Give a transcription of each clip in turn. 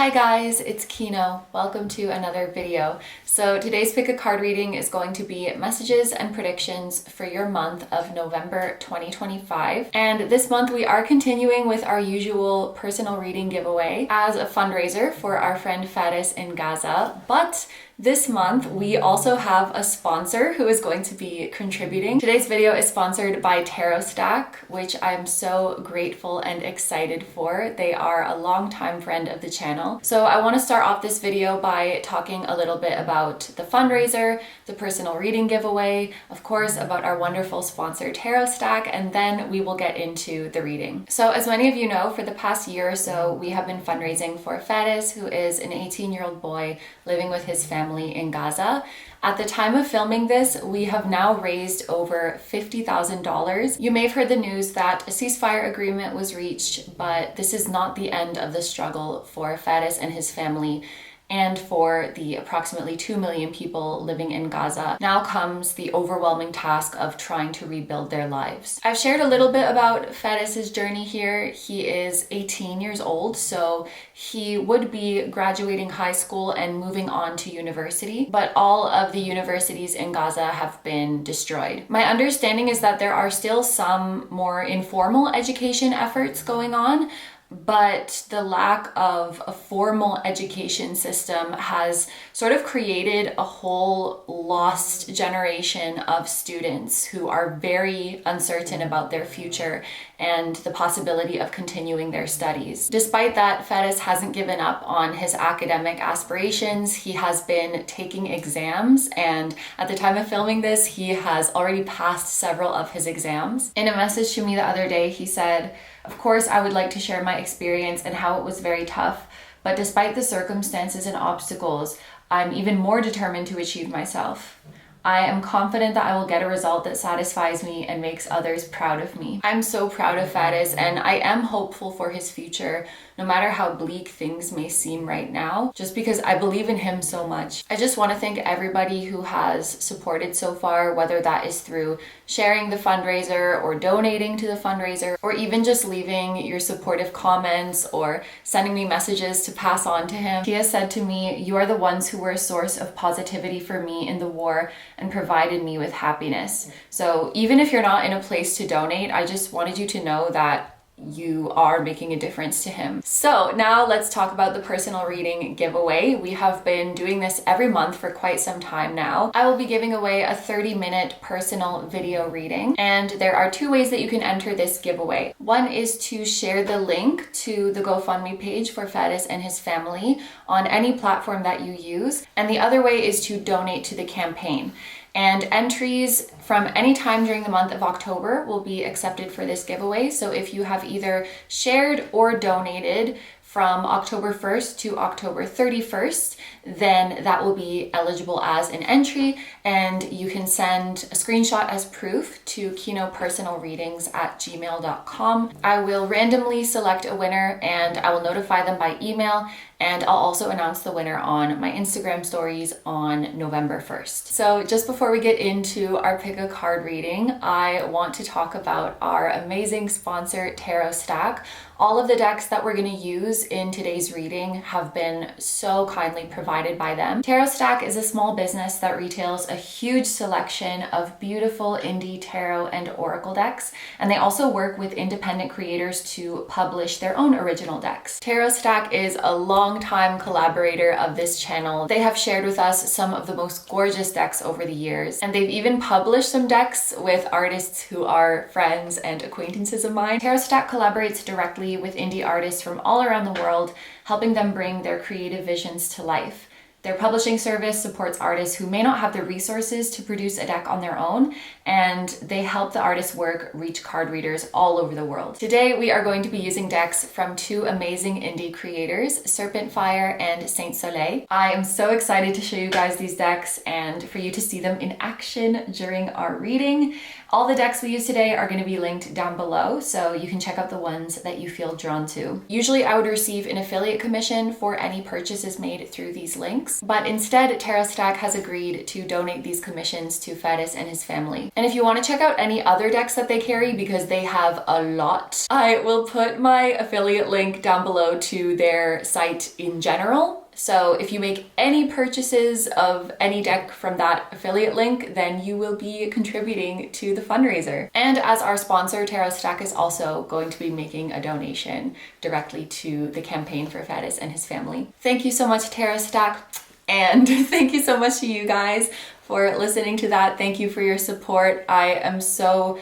Hi guys, it's Kino. Welcome to another video. So today's pick a card reading is going to be messages and predictions for your month of November 2025. And this month we are continuing with our usual personal reading giveaway as a fundraiser for our friend Faris in Gaza. But this month, we also have a sponsor who is going to be contributing. Today's video is sponsored by Tarot Stack, which I'm so grateful and excited for. They are a longtime friend of the channel. So I want to start off this video by talking a little bit about the fundraiser, the personal reading giveaway, of course, about our wonderful sponsor Tarot Stack, and then we will get into the reading. So as many of you know, for the past year or so, we have been fundraising for Faris, who is an 18-year-old boy living with his family in Gaza. At the time of filming this, we have now raised over $50,000. You may have heard the news that a ceasefire agreement was reached, but this is not the end of the struggle for Faris and his family and for the approximately 2 million people living in Gaza. Now comes the overwhelming task of trying to rebuild their lives. I've shared a little bit about Faris's journey here. He is 18 years old, so he would be graduating high school and moving on to university, but all of the universities in Gaza have been destroyed. My understanding is that there are still some more informal education efforts going on, but the lack of a formal education system has sort of created a whole lost generation of students who are very uncertain about their future and the possibility of continuing their studies. Despite that, Faris hasn't given up on his academic aspirations. He has been taking exams, and at the time of filming this, he has already passed several of his exams. In a message to me the other day, he said, "Of course, I would like to share my experience and how it was very tough, but despite the circumstances and obstacles, I'm even more determined to achieve myself. I am confident that I will get a result that satisfies me and makes others proud of me." I'm so proud of Faris, and I am hopeful for his future, no matter how bleak things may seem right now, just because I believe in him so much. I just want to thank everybody who has supported so far, whether that is through sharing the fundraiser or donating to the fundraiser, or even just leaving your supportive comments or sending me messages to pass on to him. He has said to me, "You are the ones who were a source of positivity for me in the war and provided me with happiness." So even if you're not in a place to donate, I just wanted you to know that you are making a difference to him. So now let's talk about the personal reading giveaway. We have been doing this every month for quite some time now. I will be giving away a 30-minute personal video reading, and there are two ways that you can enter this giveaway. One is to share the link to the GoFundMe page for Faris and his family on any platform that you use, and the other way is to donate to the campaign. And entries from any time during the month of October will be accepted for this giveaway. So if you have either shared or donated from October 1st to October 31st, then that will be eligible as an entry, and you can send a screenshot as proof to kinopersonalreadings@gmail.com. I will randomly select a winner and I will notify them by email, and I'll also announce the winner on my Instagram stories on November 1st. So just before we get into our pick a card reading, I want to talk about our amazing sponsor, Tarot Stack. All of the decks that we're going to use in today's reading have been so kindly provided by them. Tarot Stack is a small business that retails a huge selection of beautiful indie tarot and oracle decks, and they also work with independent creators to publish their own original decks. Tarot Stack is a long-time collaborator of this channel. They have shared with us some of the most gorgeous decks over the years, and they've even published some decks with artists who are friends and acquaintances of mine. Tarot Stack collaborates directly with indie artists from all around the world, helping them bring their creative visions to life. Their publishing service supports artists who may not have the resources to produce a deck on their own, and they help the artist's work reach card readers all over the world. Today, we are going to be using decks from two amazing indie creators, Serpentfire and Saint Soleil. I am so excited to show you guys these decks and for you to see them in action during our reading. All the decks we use today are going to be linked down below, so you can check out the ones that you feel drawn to. Usually I would receive an affiliate commission for any purchases made through these links, readings, but instead Tarot Stack has agreed to donate these commissions to Fedis and his family. And if you want to check out any other decks that they carry, because they have a lot, I will put my affiliate link down below to their site in general. So if you make any purchases of any deck from that affiliate link, then you will be contributing to the fundraiser. And as our sponsor, Tarot Stack is also going to be making a donation directly to the campaign for Fedis and his family. Thank you so much, Tarot Stack. And thank you so much to you guys for listening to that. Thank you for your support. I am so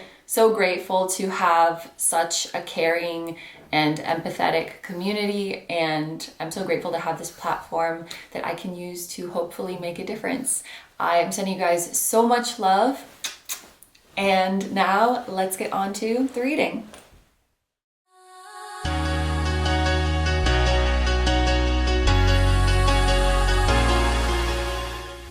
grateful to have such a caring and empathetic community, and I'm so grateful to have this platform that I can use to hopefully make a difference. I am sending you guys so much love, and now let's get on to the reading.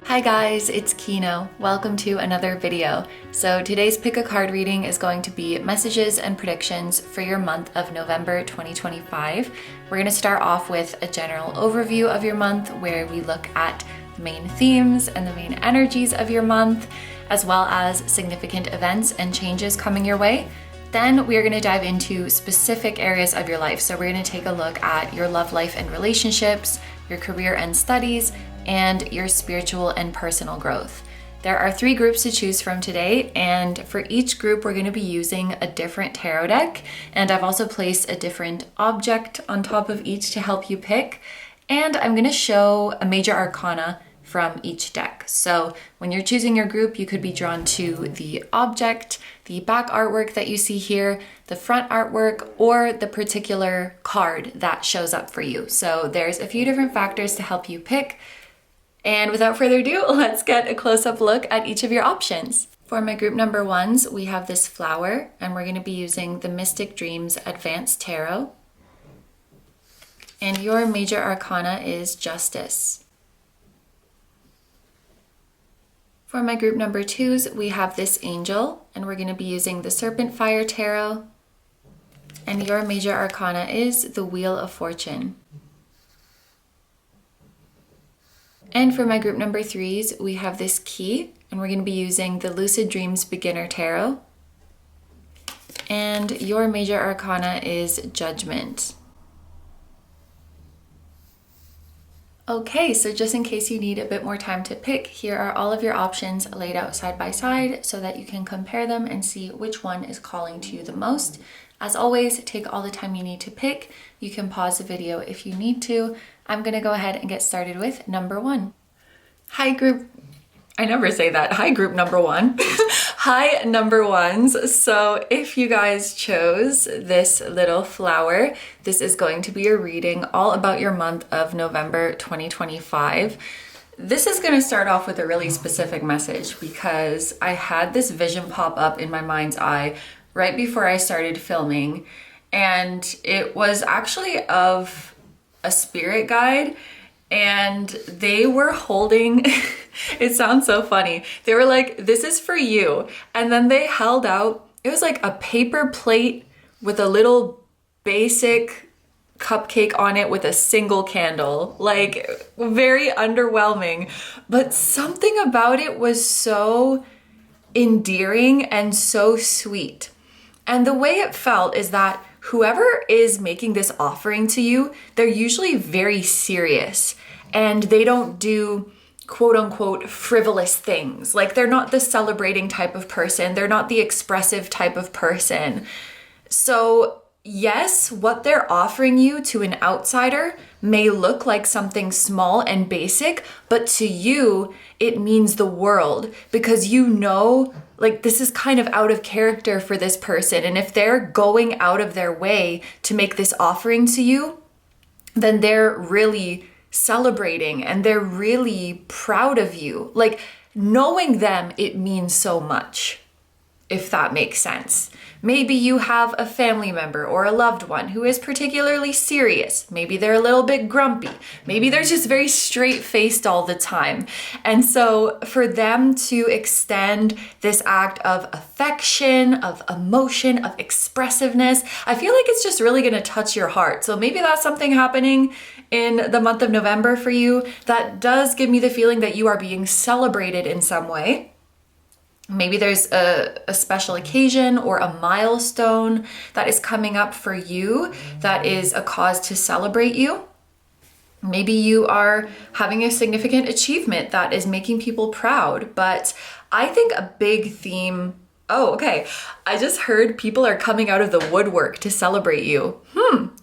Hi guys, it's Kino. Welcome to another video. So today's pick a card reading is going to be messages and predictions for your month of November 2025. We're going to start off with a general overview of your month where we look at the main themes and the main energies of your month, as well as significant events and changes coming your way. Then we are going to dive into specific areas of your life. So we're going to take a look at your love life and relationships, your career and studies, and your spiritual and personal growth. There are 3 groups to choose from today, and for each group we're going to be using a different tarot deck, and I've also placed a different object on top of each to help you pick, and I'm going to show a major arcana from each deck. So when you're choosing your group, you could be drawn to the object, the back artwork that you see here, the front artwork, or the particular card that shows up for you. So there's a few different factors to help you pick. And without further ado, let's get a close-up look at each of your options. For my group number 1s, we have this flower, and we're going to be using the Mystic Dreams Advanced Tarot. And your major arcana is Justice. For my group number 2s, we have this angel, and we're going to be using the Serpentfire Tarot. And your major arcana is the Wheel of Fortune. And for my group number 3s, we have this key, and we're going to be using the Lucid Dreams Beginner Tarot. And your major arcana is Judgment. Okay, so just in case you need a bit more time to pick, here are all of your options laid out side by side so that you can compare them and see which one is calling to you the most. As always, take all the time you need to pick. You can pause the video if you need to. I'm gonna go ahead and get started with number 1. Hi group, I never say that. Hi group number 1. Hi number 1s. So if you guys chose this little flower, this is going to be a reading all about your month of November 2025. This is going to start off with a really specific message because I had this vision pop up in my mind's eye right before I started filming, and it was actually of a spirit guide, and they were holding it sounds so funny, they were like, this is for you, and then they held out, it was like a paper plate with a little basic cupcake on it with a single candle, like very underwhelming, but something about it was so endearing and so sweet. And the way it felt is that whoever is making this offering to you, they're usually very serious and they don't do quote unquote frivolous things. Like they're not the celebrating type of person. They're not the expressive type of person. So yes, what they're offering you to an outsider may look like something small and basic, but to you, it means the world because you know, like this is kind of out of character for this person. And if they're going out of their way to make this offering to you, then they're really celebrating and they're really proud of you. Like knowing them, it means so much, if that makes sense. Maybe you have a family member or a loved one who is particularly serious. Maybe they're a little bit grumpy. Maybe they're just very straight-faced all the time. And so for them to extend this act of affection, of emotion, of expressiveness, I feel like it's just really gonna touch your heart. So maybe that's something happening in the month of November for you. That does give me the feeling that you are being celebrated in some way. Maybe there's a special occasion or a milestone that is coming up for you that is a cause to celebrate you. Maybe you are having a significant achievement that is making people proud. But I think a big theme, I just heard people are coming out of the woodwork to celebrate you.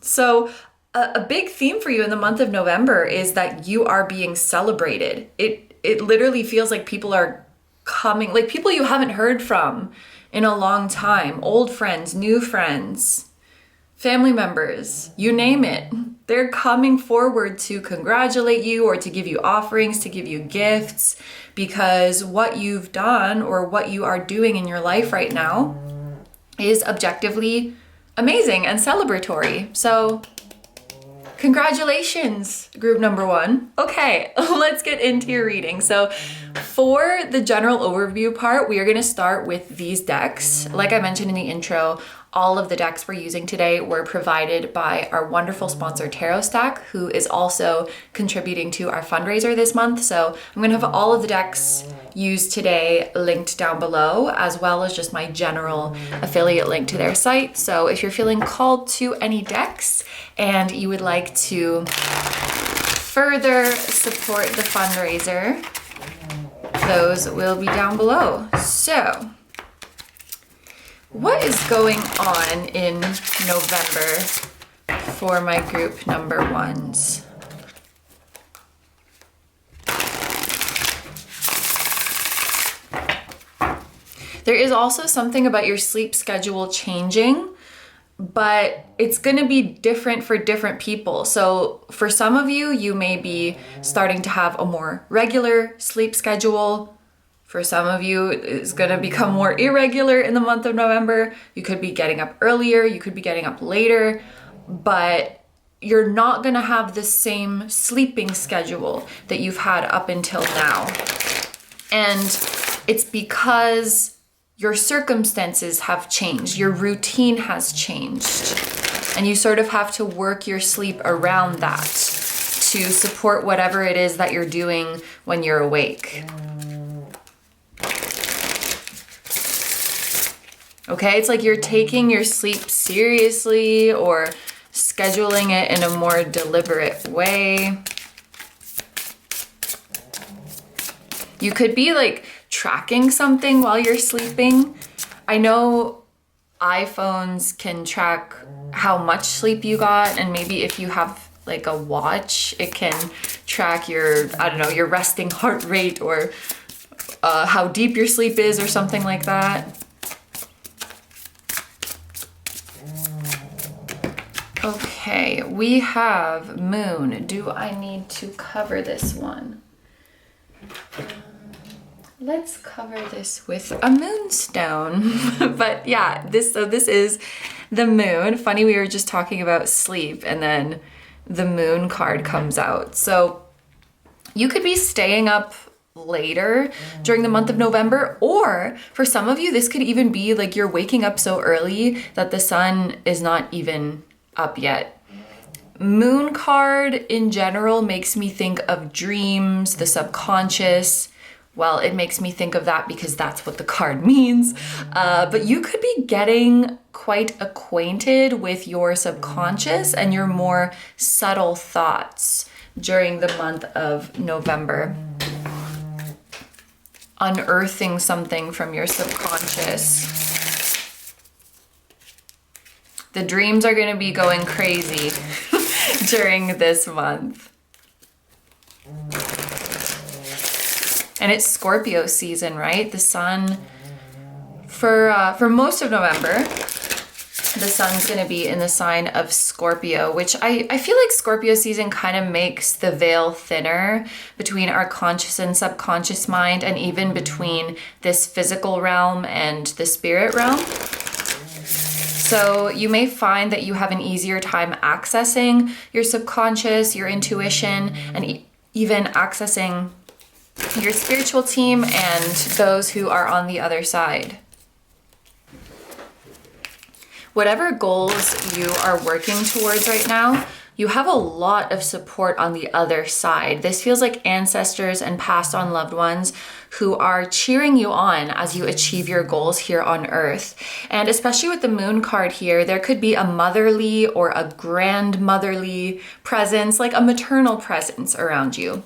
So a big theme for you in the month of November is that you are being celebrated. It literally feels like people are coming, like people you haven't heard from in a long time, old friends, new friends, family members, you name it. They're coming forward to congratulate you or to give you offerings, to give you gifts, because what you've done or what you are doing in your life right now is objectively amazing and celebratory. So congratulations, group number one. Okay, let's get into your reading. So for the general overview part, we are going to start with these decks. Like I mentioned in the intro, all of the decks we're using today were provided by our wonderful sponsor Tarot Stack, who is also contributing to our fundraiser this month. So I'm going to have all of the decks used today linked down below, as well as just my general affiliate link to their site. So if you're feeling called to any decks and you would like to further support the fundraiser, those will be down below. So what is going on in November for my group number ones? There is also something about your sleep schedule changing, but it's going to be different for different people. So for some of you, you may be starting to have a more regular sleep schedule. For some of you, it's going to become more irregular in the month of November. You could be getting up earlier, you could be getting up later, but you're not going to have the same sleeping schedule that you've had up until now. And it's because your circumstances have changed, your routine has changed, and you sort of have to work your sleep around that to support whatever it is that you're doing when you're awake. Okay, it's like you're taking your sleep seriously or scheduling it in a more deliberate way. You could be like tracking something while you're sleeping. I know iPhones can track how much sleep you got, and maybe if you have like a watch, it can track your, your resting heart rate or how deep your sleep is or something like that. Okay, we have moon. Do I need to cover this one? Let's cover this with a moonstone. But yeah, this is the moon. Funny, we were just talking about sleep and then the moon card comes out. So you could be staying up later during the month of November, or for some of you, this could even be like you're waking up so early that the sun is not even up yet. Moon card in general makes me think of dreams, the subconscious. Well, it makes me think of that because that's what the card means. But you could be getting quite acquainted with your subconscious and your more subtle thoughts during the month of November. Unearthing something from your subconscious. The dreams are going to be going crazy during this month. And it's Scorpio season, right? The sun, for most of November, the sun's going to be in the sign of Scorpio, which I feel like Scorpio season kind of makes the veil thinner between our conscious and subconscious mind, and even between this physical realm and the spirit realm. So you may find that you have an easier time accessing your subconscious, your intuition, and even accessing your spiritual team and those who are on the other side. Whatever goals you are working towards right now, you have a lot of support on the other side. This feels like ancestors and passed on loved ones who are cheering you on as you achieve your goals here on earth. And especially with the moon card here, there could be a motherly or a grandmotherly presence, like a maternal presence around you.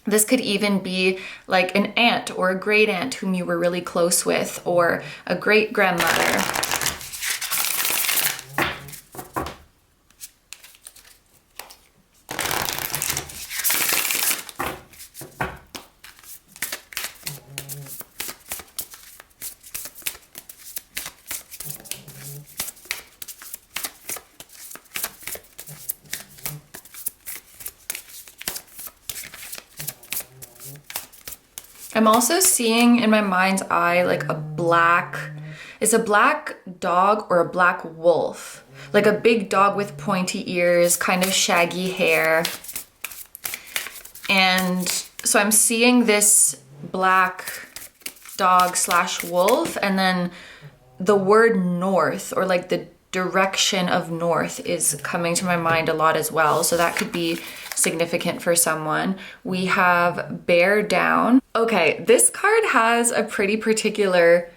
This could even be like an aunt or a great aunt whom you were really close with, or a great grandmother. I'm also seeing in my mind's eye like it's a black dog or a black wolf, like a big dog with pointy ears, kind of shaggy hair. And so I'm seeing this black dog / wolf, and then the word north, or like the direction of north, is coming to my mind a lot as well. So that could be significant for someone. We have bear down. Okay, this card has a pretty particular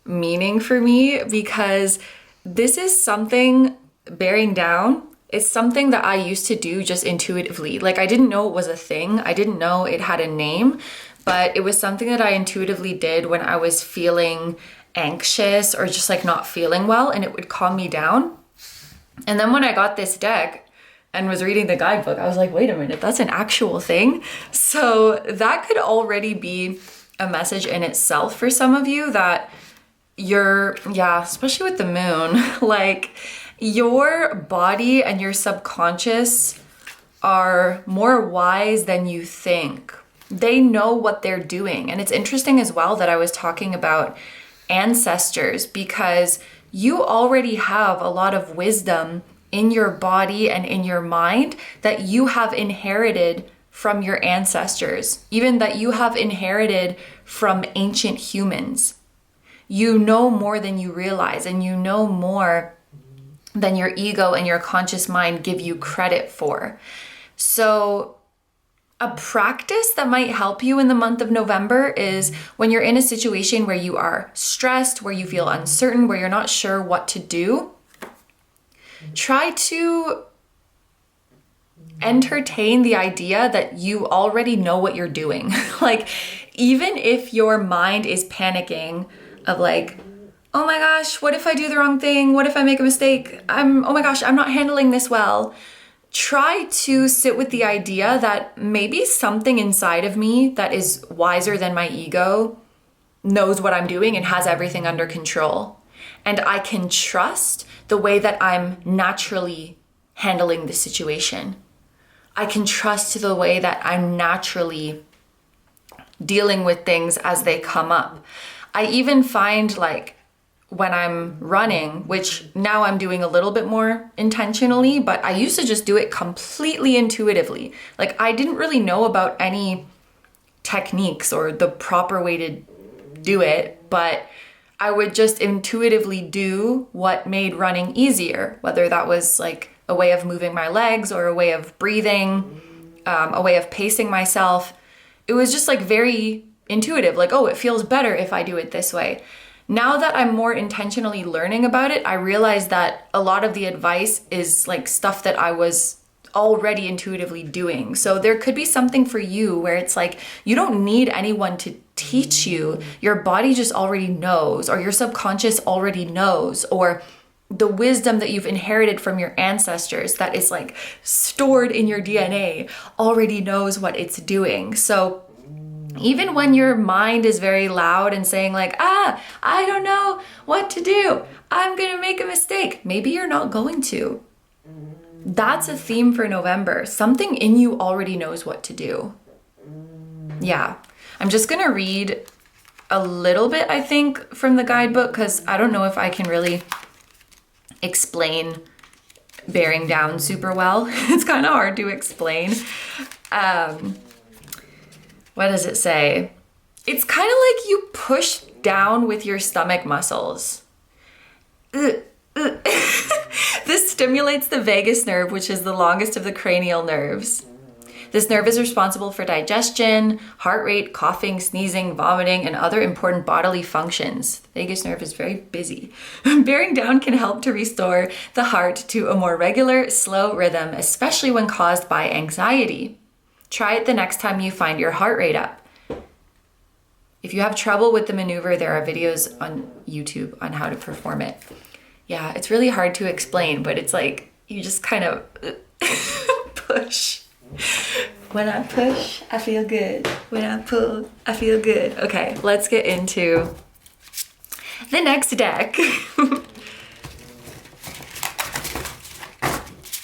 meaning for me because this is something, bearing down, it's something that I used to do just intuitively. Like, I didn't know it was a thing. I didn't know it had a name, but it was something that I intuitively did when I was feeling anxious or just like not feeling well, and it would calm me down. And then when I got this deck and was reading the guidebook, I was like, wait a minute, that's an actual thing. So that could already be a message in itself for some of you, that especially with the moon, like your body and your subconscious are more wise than you think. They know what they're doing. And it's interesting as well that I was talking about ancestors, because you already have a lot of wisdom in your body and in your mind that you have inherited from your ancestors, even that you have inherited from ancient humans. You know more than you realize, and you know more than your ego and your conscious mind give you credit for. So a practice that might help you in the month of November is when you're in a situation where you are stressed, where you feel uncertain, where you're not sure what to do, try to entertain the idea that you already know what you're doing. Like, even if your mind is panicking of like, oh my gosh, what if I do the wrong thing? What if I make a mistake? Oh my gosh, I'm not handling this well. Try to sit with the idea that maybe something inside of me that is wiser than my ego knows what I'm doing and has everything under control. And I can trust the way that I'm naturally handling the situation. I can trust the way that I'm naturally dealing with things as they come up. I even find, like, when I'm running, which now I'm doing a little bit more intentionally, but I used to just do it completely intuitively. Like, I didn't really know about any techniques or the proper way to do it, but I would just intuitively do what made running easier, whether that was like a way of moving my legs or a way of breathing, a way of pacing myself. It was just like very intuitive, like, oh, it feels better if I do it this way. Now that I'm more intentionally learning about it, I realize that a lot of the advice is like stuff that I was already intuitively doing. So there could be something for you where it's like, you don't need anyone to teach you. Your body just already knows, or your subconscious already knows, or the wisdom that you've inherited from your ancestors that is like stored in your DNA already knows what it's doing. So even when your mind is very loud and saying like, I don't know what to do, I'm gonna make a mistake, maybe you're not going to. That's a theme for November. Something in you already knows what to do. Yeah. I'm just gonna read a little bit, I think, from the guidebook, because I don't know if I can really explain bearing down super well. It's kind of hard to explain. What does it say? It's kind of like you push down with your stomach muscles. This stimulates the vagus nerve, which is the longest of the cranial nerves. This nerve is responsible for digestion, heart rate, coughing, sneezing, vomiting, and other important bodily functions. The vagus nerve is very busy. Bearing down can help to restore the heart to a more regular, slow rhythm, especially when caused by anxiety. Try it the next time you find your heart rate up. If you have trouble with the maneuver, there are videos on YouTube on how to perform it. Yeah, it's really hard to explain, but it's like you just kind of push. When I push, I feel good. When I pull, I feel good. Okay, let's get into the next deck.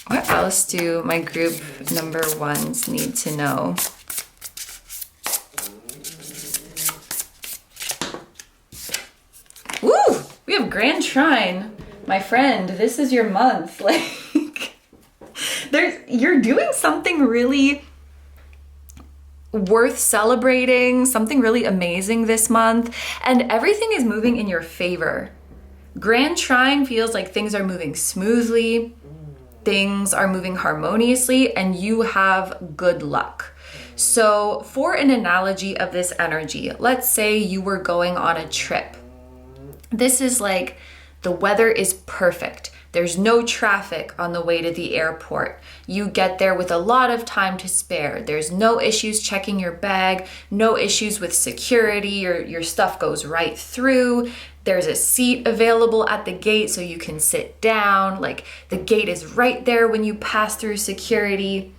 What else do my group number ones need to know? Woo! We have Grand Trine. My friend, this is your month. Like, you're doing something really worth celebrating, something really amazing this month, and everything is moving in your favor. Grand Trine feels like things are moving smoothly, things are moving harmoniously, and you have good luck. So for an analogy of this energy, let's say you were going on a trip. This is like the weather is perfect. There's no traffic on the way to the airport. You get there with a lot of time to spare. There's no issues checking your bag, no issues with security. Your stuff goes right through. There's a seat available at the gate so you can sit down. Like, the gate is right there when you pass through security.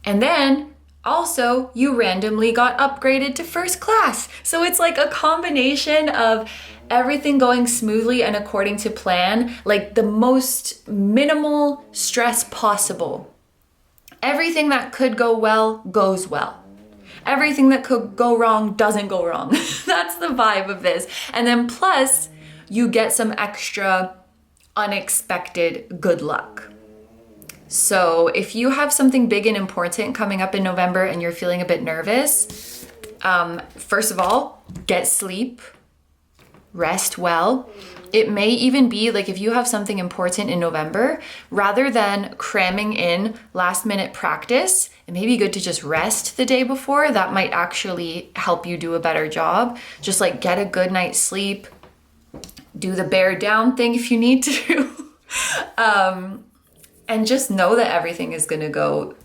And then also, you randomly got upgraded to first class. So it's like a combination of everything going smoothly and according to plan, like the most minimal stress possible. Everything that could go well goes well. Everything that could go wrong doesn't go wrong. That's the vibe of this. And then plus, you get some extra unexpected good luck. So if you have something big and important coming up in November and you're feeling a bit nervous, first of all, get sleep. Rest well. It may even be like if you have something important in November, rather than cramming in last minute practice, it may be good to just rest the day before. That might actually help you do a better job. Just like get a good night's sleep, do the bear down thing if you need to. And just know that everything is going to go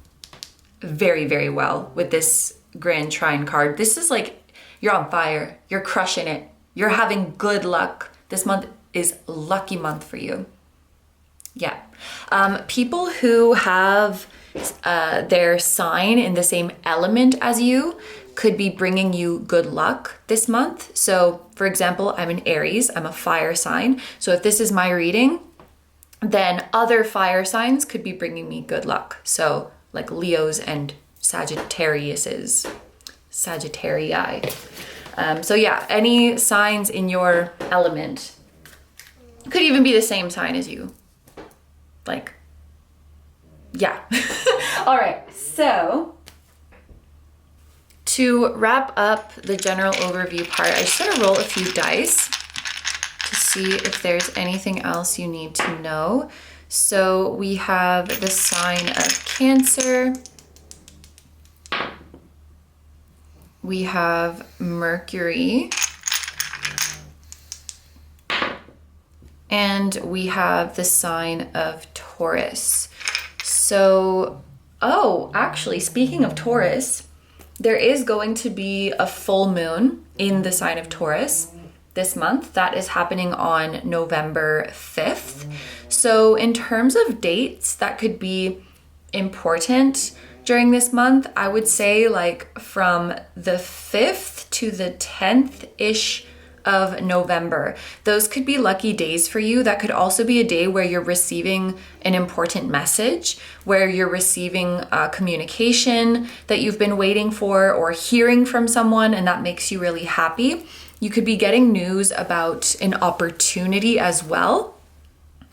very, very well with this Grand Trine card. This is like, you're on fire. You're crushing it. You're having good luck. This month is a lucky month for you. Yeah. People who have their sign in the same element as you could be bringing you good luck this month. So for example, I'm an Aries. I'm a fire sign. So if this is my reading, then other fire signs could be bringing me good luck. So like Leos and Sagittariuses. Sagittarii. So yeah, any signs in your element. Could even be the same sign as you. Like, yeah. All right, so to wrap up the general overview part, I just gotta roll a few dice to see if there's anything else you need to know. So we have the sign of Cancer. We have Mercury, and we have the sign of Taurus. So, actually, speaking of Taurus, there is going to be a full moon in the sign of Taurus this month. That is happening on November 5th. So in terms of dates that could be important during this month, I would say like from the 5th to the 10th-ish of November. Those could be lucky days for you. That could also be a day where you're receiving an important message, where you're receiving communication that you've been waiting for or hearing from someone, and that makes you really happy. You could be getting news about an opportunity as well,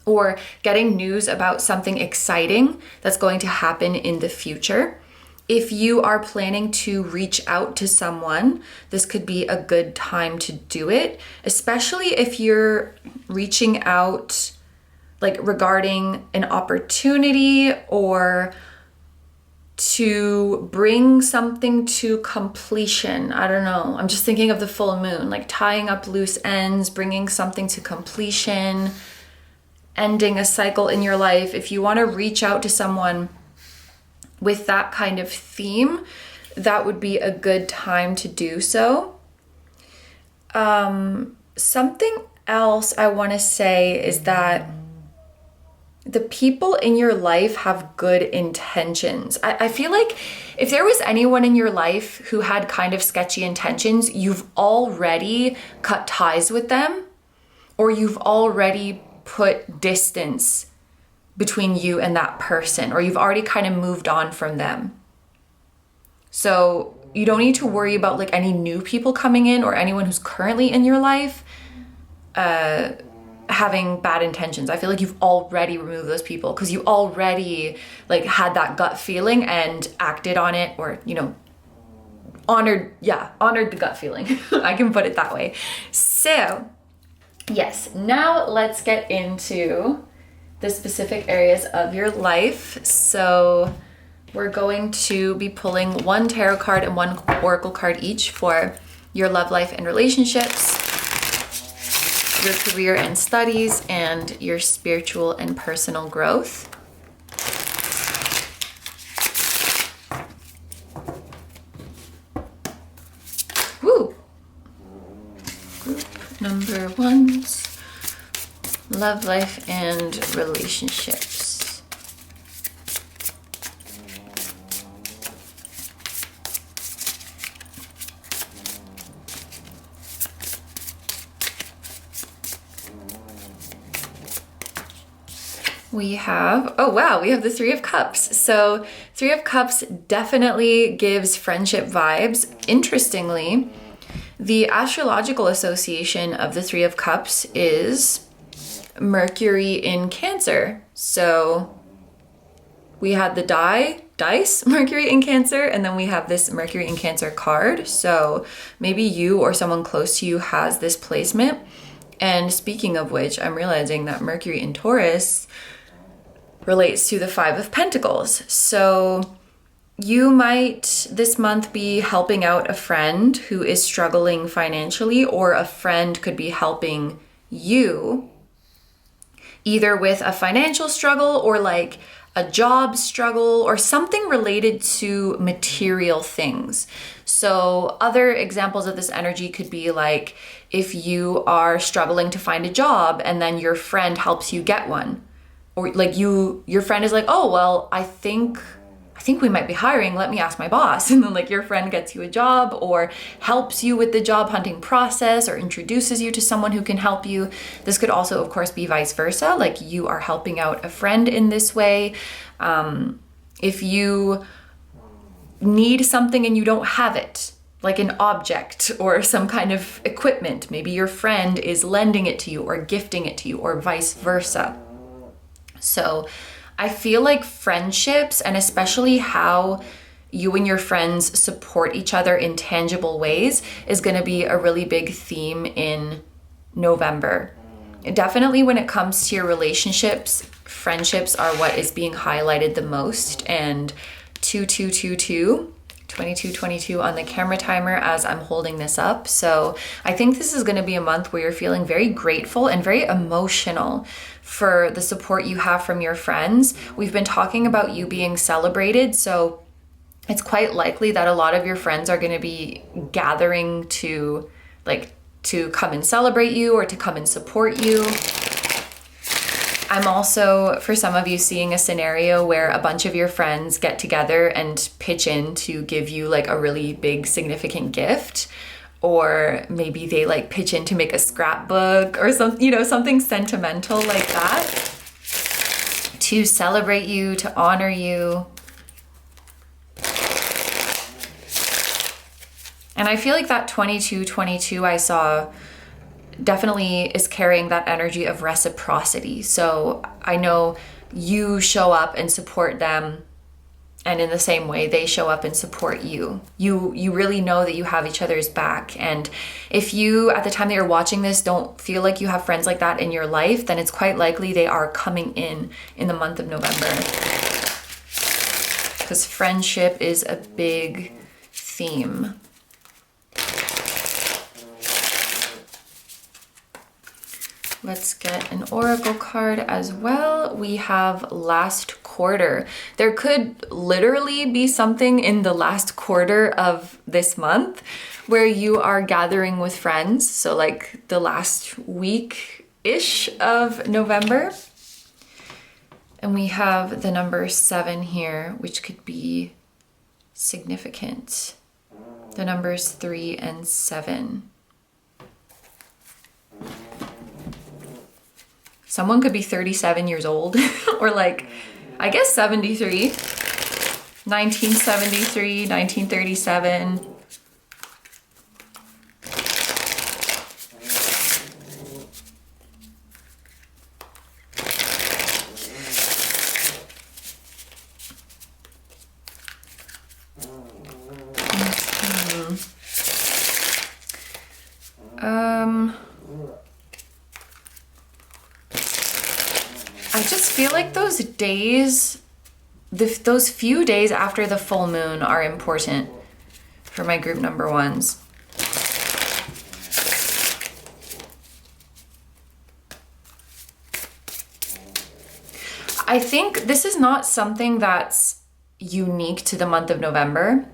or getting news about something exciting that's going to happen in the future. If you are planning to reach out to someone, this could be a good time to do it, especially if you're reaching out like regarding an opportunity or to bring something to completion. I don't know. I'm just thinking of the full moon, like tying up loose ends, bringing something to completion, ending a cycle in your life. If you want to reach out to someone with that kind of theme, that would be a good time to do so. Something else I want to say is that the people in your life have good intentions. I feel like if there was anyone in your life who had kind of sketchy intentions, you've already cut ties with them, or you've already put distance between you and that person, or you've already kind of moved on from them. So you don't need to worry about like any new people coming in or anyone who's currently in your life having bad intentions. I feel like you've already removed those people because you already like had that gut feeling and acted on it, or, you know, honored the gut feeling. I can put it that way. So yes, now let's get into the specific areas of your life. So we're going to be pulling one tarot card and one oracle card each for your love life and relationships, your career and studies, and your spiritual and personal growth. Woo! Group number 1's love life and relationships. We have, oh wow, we have the Three of Cups. So Three of Cups definitely gives friendship vibes. Interestingly, the astrological association of the Three of Cups is Mercury in Cancer. So we had the dice, Mercury in Cancer, and then we have this Mercury in Cancer card. So maybe you or someone close to you has this placement. And speaking of which, I'm realizing that Mercury in Taurus relates to the Five of Pentacles. So you might this month be helping out a friend who is struggling financially, or a friend could be helping you either with a financial struggle or like a job struggle or something related to material things. So other examples of this energy could be like if you are struggling to find a job and then your friend helps you get one. Or like your friend is like, oh, well, I think we might be hiring. Let me ask my boss. And then like your friend gets you a job or helps you with the job hunting process or introduces you to someone who can help you. This could also, of course, be vice versa. Like you are helping out a friend in this way. If you need something and you don't have it, like an object or some kind of equipment, maybe your friend is lending it to you or gifting it to you, or vice versa. So I feel like friendships, and especially how you and your friends support each other in tangible ways, is going to be a really big theme in November. Definitely when it comes to your relationships, friendships are what is being highlighted the most. And 2222 on the camera timer as I'm holding this up. So I think this is going to be a month where you're feeling very grateful and very emotional for the support you have from your friends. We've been talking about you being celebrated, so it's quite likely that a lot of your friends are going to be gathering to come and celebrate you or to come and support you. I'm also, for some of you, seeing a scenario where a bunch of your friends get together and pitch in to give you like a really big significant gift, or maybe they like pitch in to make a scrapbook or something sentimental like that to celebrate you, to honor you. And I feel like that 2222 I saw definitely is carrying that energy of reciprocity. So I know you show up and support them, and in the same way they show up and support you. You really know that you have each other's back. And if you, at the time that you're watching this, don't feel like you have friends like that in your life, then it's quite likely they are coming in the month of November, because friendship is a big theme. Let's get an oracle card as well. We have last quarter. There could literally be something in the last quarter of this month where you are gathering with friends. So like the last week-ish of November. And we have the number 7 here, which could be significant. The numbers 3 and 7. Someone could be 37 years old or like, I guess 73, 1973, 1937. I just feel like those days, those few days after the full moon are important for my group number ones. I think this is not something that's unique to the month of November.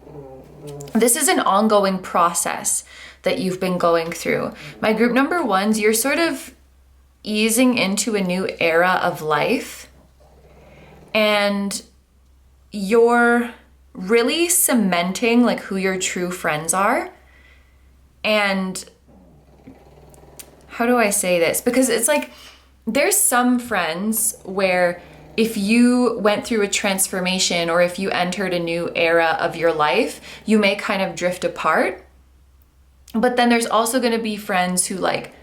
This is an ongoing process that you've been going through. My group number ones, you're sort of easing into a new era of life, and you're really cementing like who your true friends are. And how do I say this? Because it's like, there's some friends where if you went through a transformation or if you entered a new era of your life, you may kind of drift apart. But then there's also going to be friends who like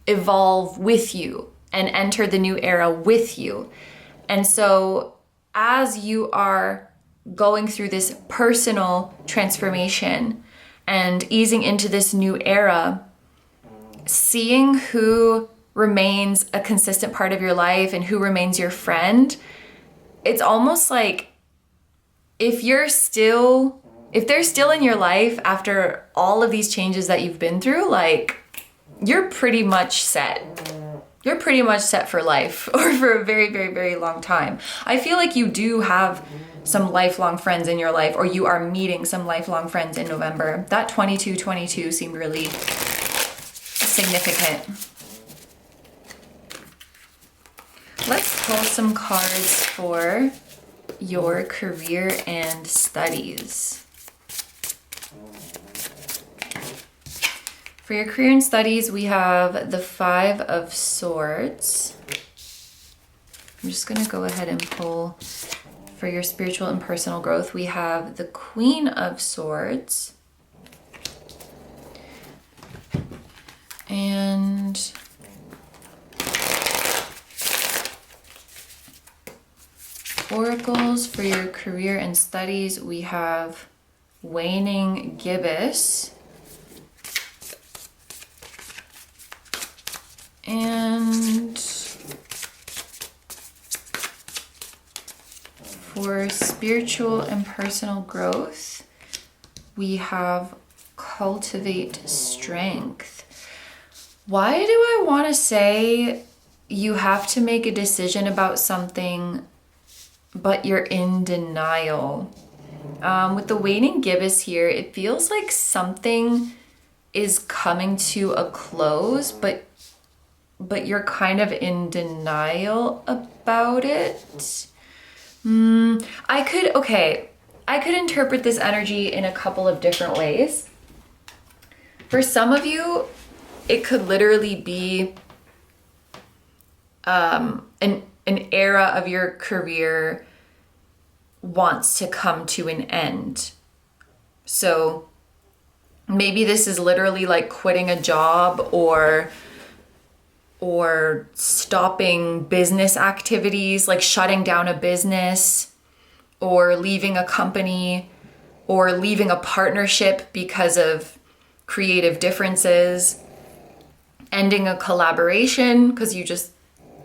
evolve with you and enter the new era with you. And so as you are going through this personal transformation and easing into this new era, seeing who remains a consistent part of your life and who remains your friend, it's almost like if they're still in your life after all of these changes that you've been through, like you're pretty much set. You're pretty much set for life or for a very, very, very long time. I feel like you do have some lifelong friends in your life, or you are meeting some lifelong friends in November. That 2222 seemed really significant. Let's pull some cards for your career and studies. For your career and studies, we have the 5 of Swords. I'm just going to go ahead and pull for your spiritual and personal growth. We have the Queen of Swords. And oracles for your career and studies, we have Waning Gibbous. And for spiritual and personal growth, we have Cultivate Strength. Why do I want to say you have to make a decision about something, but you're in denial? With the Waning Gibbous here, it feels like something is coming to a close, but you're kind of in denial about it. I could interpret this energy in a couple of different ways. For some of you, it could literally be an era of your career wants to come to an end. So maybe this is literally like quitting a job, or or stopping business activities, like shutting down a business or leaving a company or leaving a partnership because of creative differences, ending a collaboration because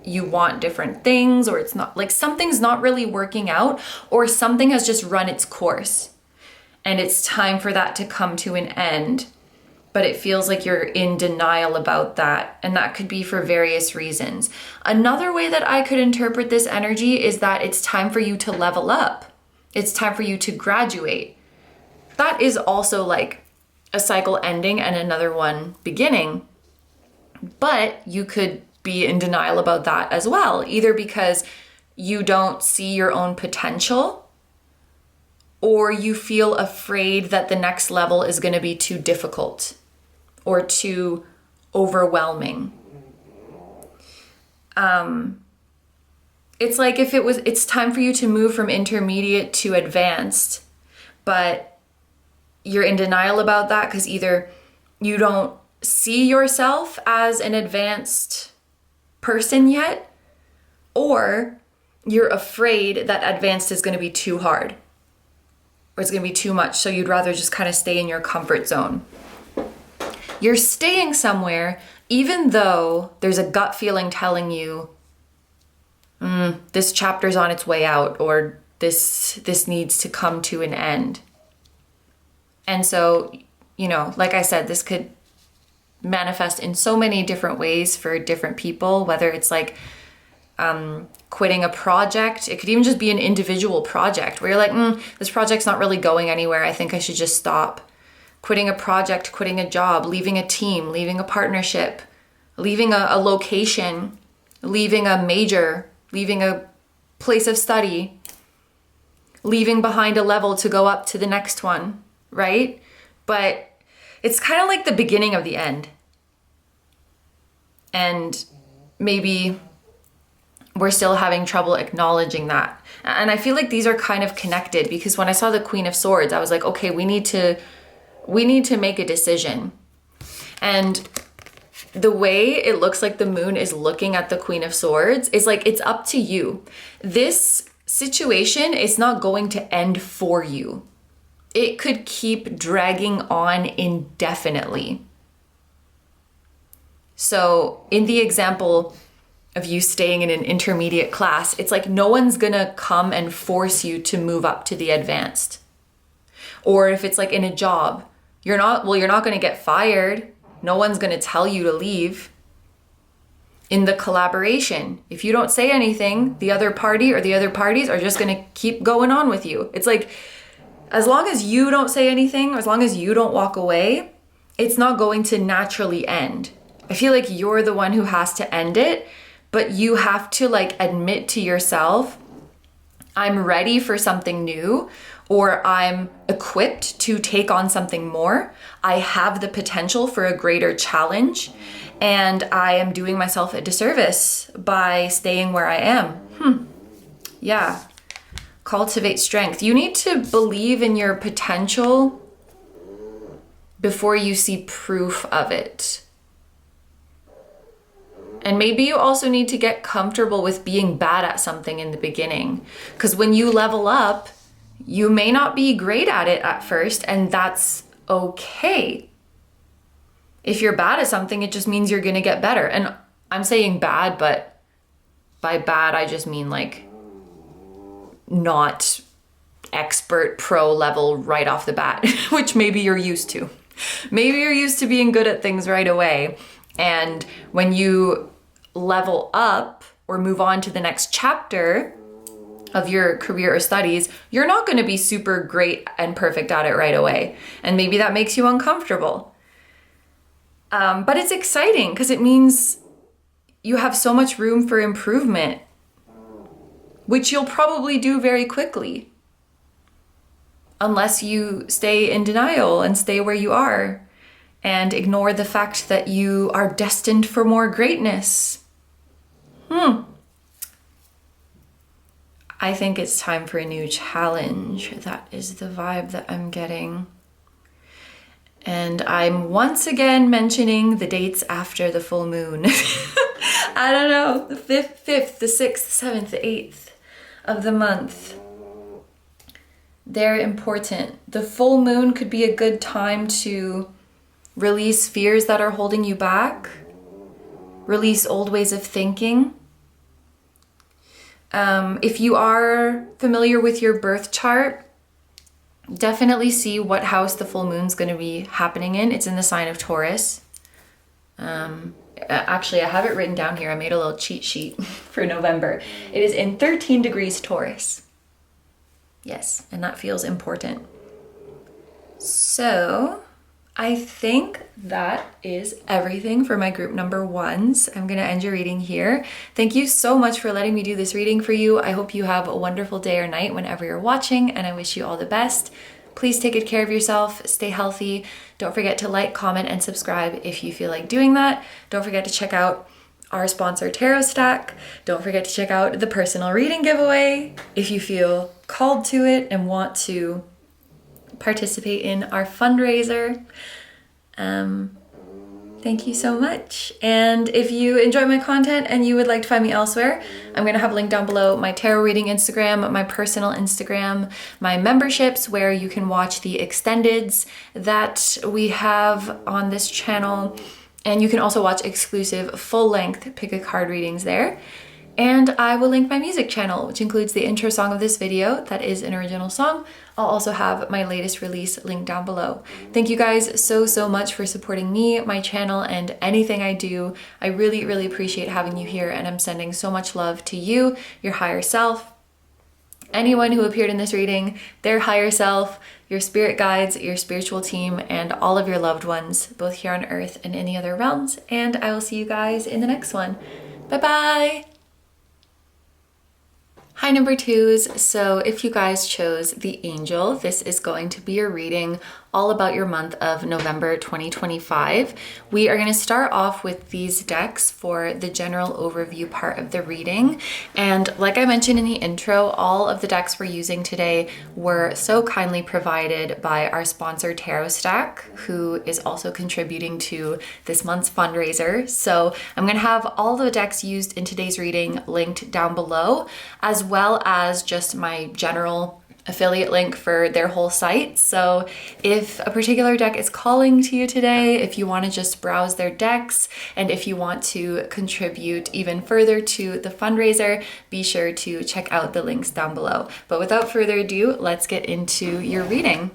you want different things, or it's not like something's not really working out, or something has just run its course and it's time for that to come to an end. But it feels like you're in denial about that. And that could be for various reasons. Another way that I could interpret this energy is that it's time for you to level up. It's time for you to graduate. That is also like a cycle ending and another one beginning. But you could be in denial about that as well, either because you don't see your own potential, or you feel afraid that the next level is going to be too difficult or too overwhelming. It's like it's time for you to move from intermediate to advanced, but you're in denial about that because either you don't see yourself as an advanced person yet, or you're afraid that advanced is going to be too hard or it's going to be too much, so you'd rather just kind of stay in your comfort zone. You're staying somewhere even though there's a gut feeling telling you this chapter's on its way out, or this needs to come to an end. And so, like I said, this could manifest in so many different ways for different people, whether it's like quitting a project. It could even just be an individual project where you're like, this project's not really going anywhere. I think I should just stop. Quitting a project, quitting a job, leaving a team, leaving a partnership, leaving a location, leaving a major, leaving a place of study, leaving behind a level to go up to the next one, right? But it's kind of like the beginning of the end. And maybe we're still having trouble acknowledging that. And I feel like these are kind of connected, because when I saw the Queen of Swords, I was like, okay, we need to make a decision. And the way it looks like the moon is looking at the Queen of Swords is like, it's up to you. This situation is not going to end for you. It could keep dragging on indefinitely. So in the example of you staying in an intermediate class, it's like no one's gonna come and force you to move up to the advanced. Or if it's like in a job, you're not gonna get fired. No one's gonna tell you to leave. In the collaboration, if you don't say anything, the other party or the other parties are just gonna keep going on with you. It's like, as long as you don't say anything, as long as you don't walk away, it's not going to naturally end. I feel like you're the one who has to end it, but you have to like admit to yourself, I'm ready for something new, or I'm equipped to take on something more. I have the potential for a greater challenge, and I am doing myself a disservice by staying where I am. Yeah. Cultivate strength. You need to believe in your potential before you see proof of it. And maybe you also need to get comfortable with being bad at something in the beginning. Because when you level up, you may not be great at it at first, and that's okay. If you're bad at something, it just means you're going to get better. And I'm saying bad, but by bad, I just mean like not expert pro level right off the bat, which maybe you're used to. Maybe you're used to being good at things right away. And when you level up or move on to the next chapter of your career or studies, you're not going to be super great and perfect at it right away. And maybe that makes you uncomfortable. But it's exciting because it means you have so much room for improvement, which you'll probably do very quickly. Unless you stay in denial and stay where you are and ignore the fact that you are destined for more greatness. I think it's time for a new challenge. That is the vibe that I'm getting. And I'm once again mentioning the dates after the full moon. I don't know, the 5th, the 6th, the 7th, the 8th of the month. They're important. The full moon could be a good time to release fears that are holding you back, release old ways of thinking. If you are familiar with your birth chart, definitely see what house the full moon's going to be happening in. It's in the sign of Taurus. Actually, I have it written down here. I made a little cheat sheet for November. It is in 13 degrees Taurus. Yes, and that feels important. So I think that is everything for my group number ones. I'm going to end your reading here. Thank you so much for letting me do this reading for you. I hope you have a wonderful day or night whenever you're watching, and I wish you all the best. Please take good care of yourself, stay healthy. Don't forget to like, comment, and subscribe if you feel like doing that. Don't forget to check out our sponsor Tarot Stack. Don't forget to check out the personal reading giveaway if you feel called to it and want to participate in our fundraiser. Thank you so much. And if you enjoy my content and you would like to find me elsewhere, I'm going to have a link down below my tarot reading Instagram, my personal Instagram, my memberships where you can watch the extendeds that we have on this channel. And you can also watch exclusive full-length pick a card readings there. And I will link my music channel, which includes the intro song of this video. That is an original song. I'll also have my latest release linked down below. Thank you guys so much for supporting me, my channel, and anything I do. I really appreciate having you here, and I'm sending so much love to you, your higher self, anyone who appeared in this reading, their higher self, your spirit guides, your spiritual team, and all of your loved ones, both here on earth and in the other realms. And I will see you guys in the next one. Bye-bye! Hi number twos. So if you guys chose the angel, this is going to be a reading all about your month of November 2025. We are going to start off with these decks for the general overview part of the reading. And like I mentioned in the intro, all of the decks we're using today were so kindly provided by our sponsor Tarot Stack, who is also contributing to this month's fundraiser. So I'm going to have all the decks used in today's reading linked down below, as well as just my general affiliate link for their whole site. So if a particular deck is calling to you today, if you want to just browse their decks, and if you want to contribute even further to the fundraiser, be sure to check out the links down below. But without further ado, let's get into your reading.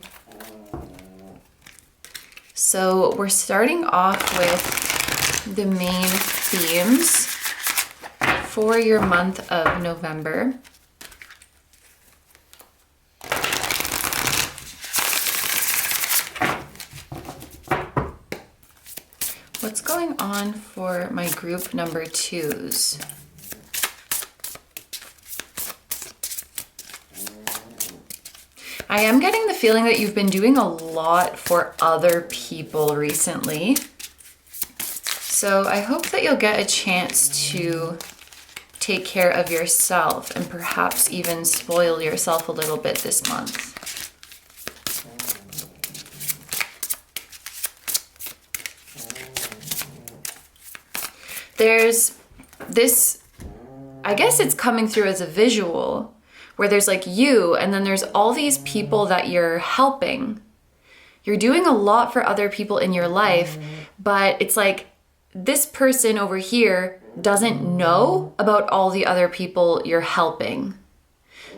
So we're starting off with the main themes for your month of November. What's going on for my group number twos? I am getting the feeling that you've been doing a lot for other people recently. So I hope that you'll get a chance to take care of yourself and perhaps even spoil yourself a little bit this month. There's this, I guess it's coming through as a visual, where there's like you, and then there's all these people that you're helping. You're doing a lot for other people in your life, but it's like this person over here doesn't know about all the other people you're helping.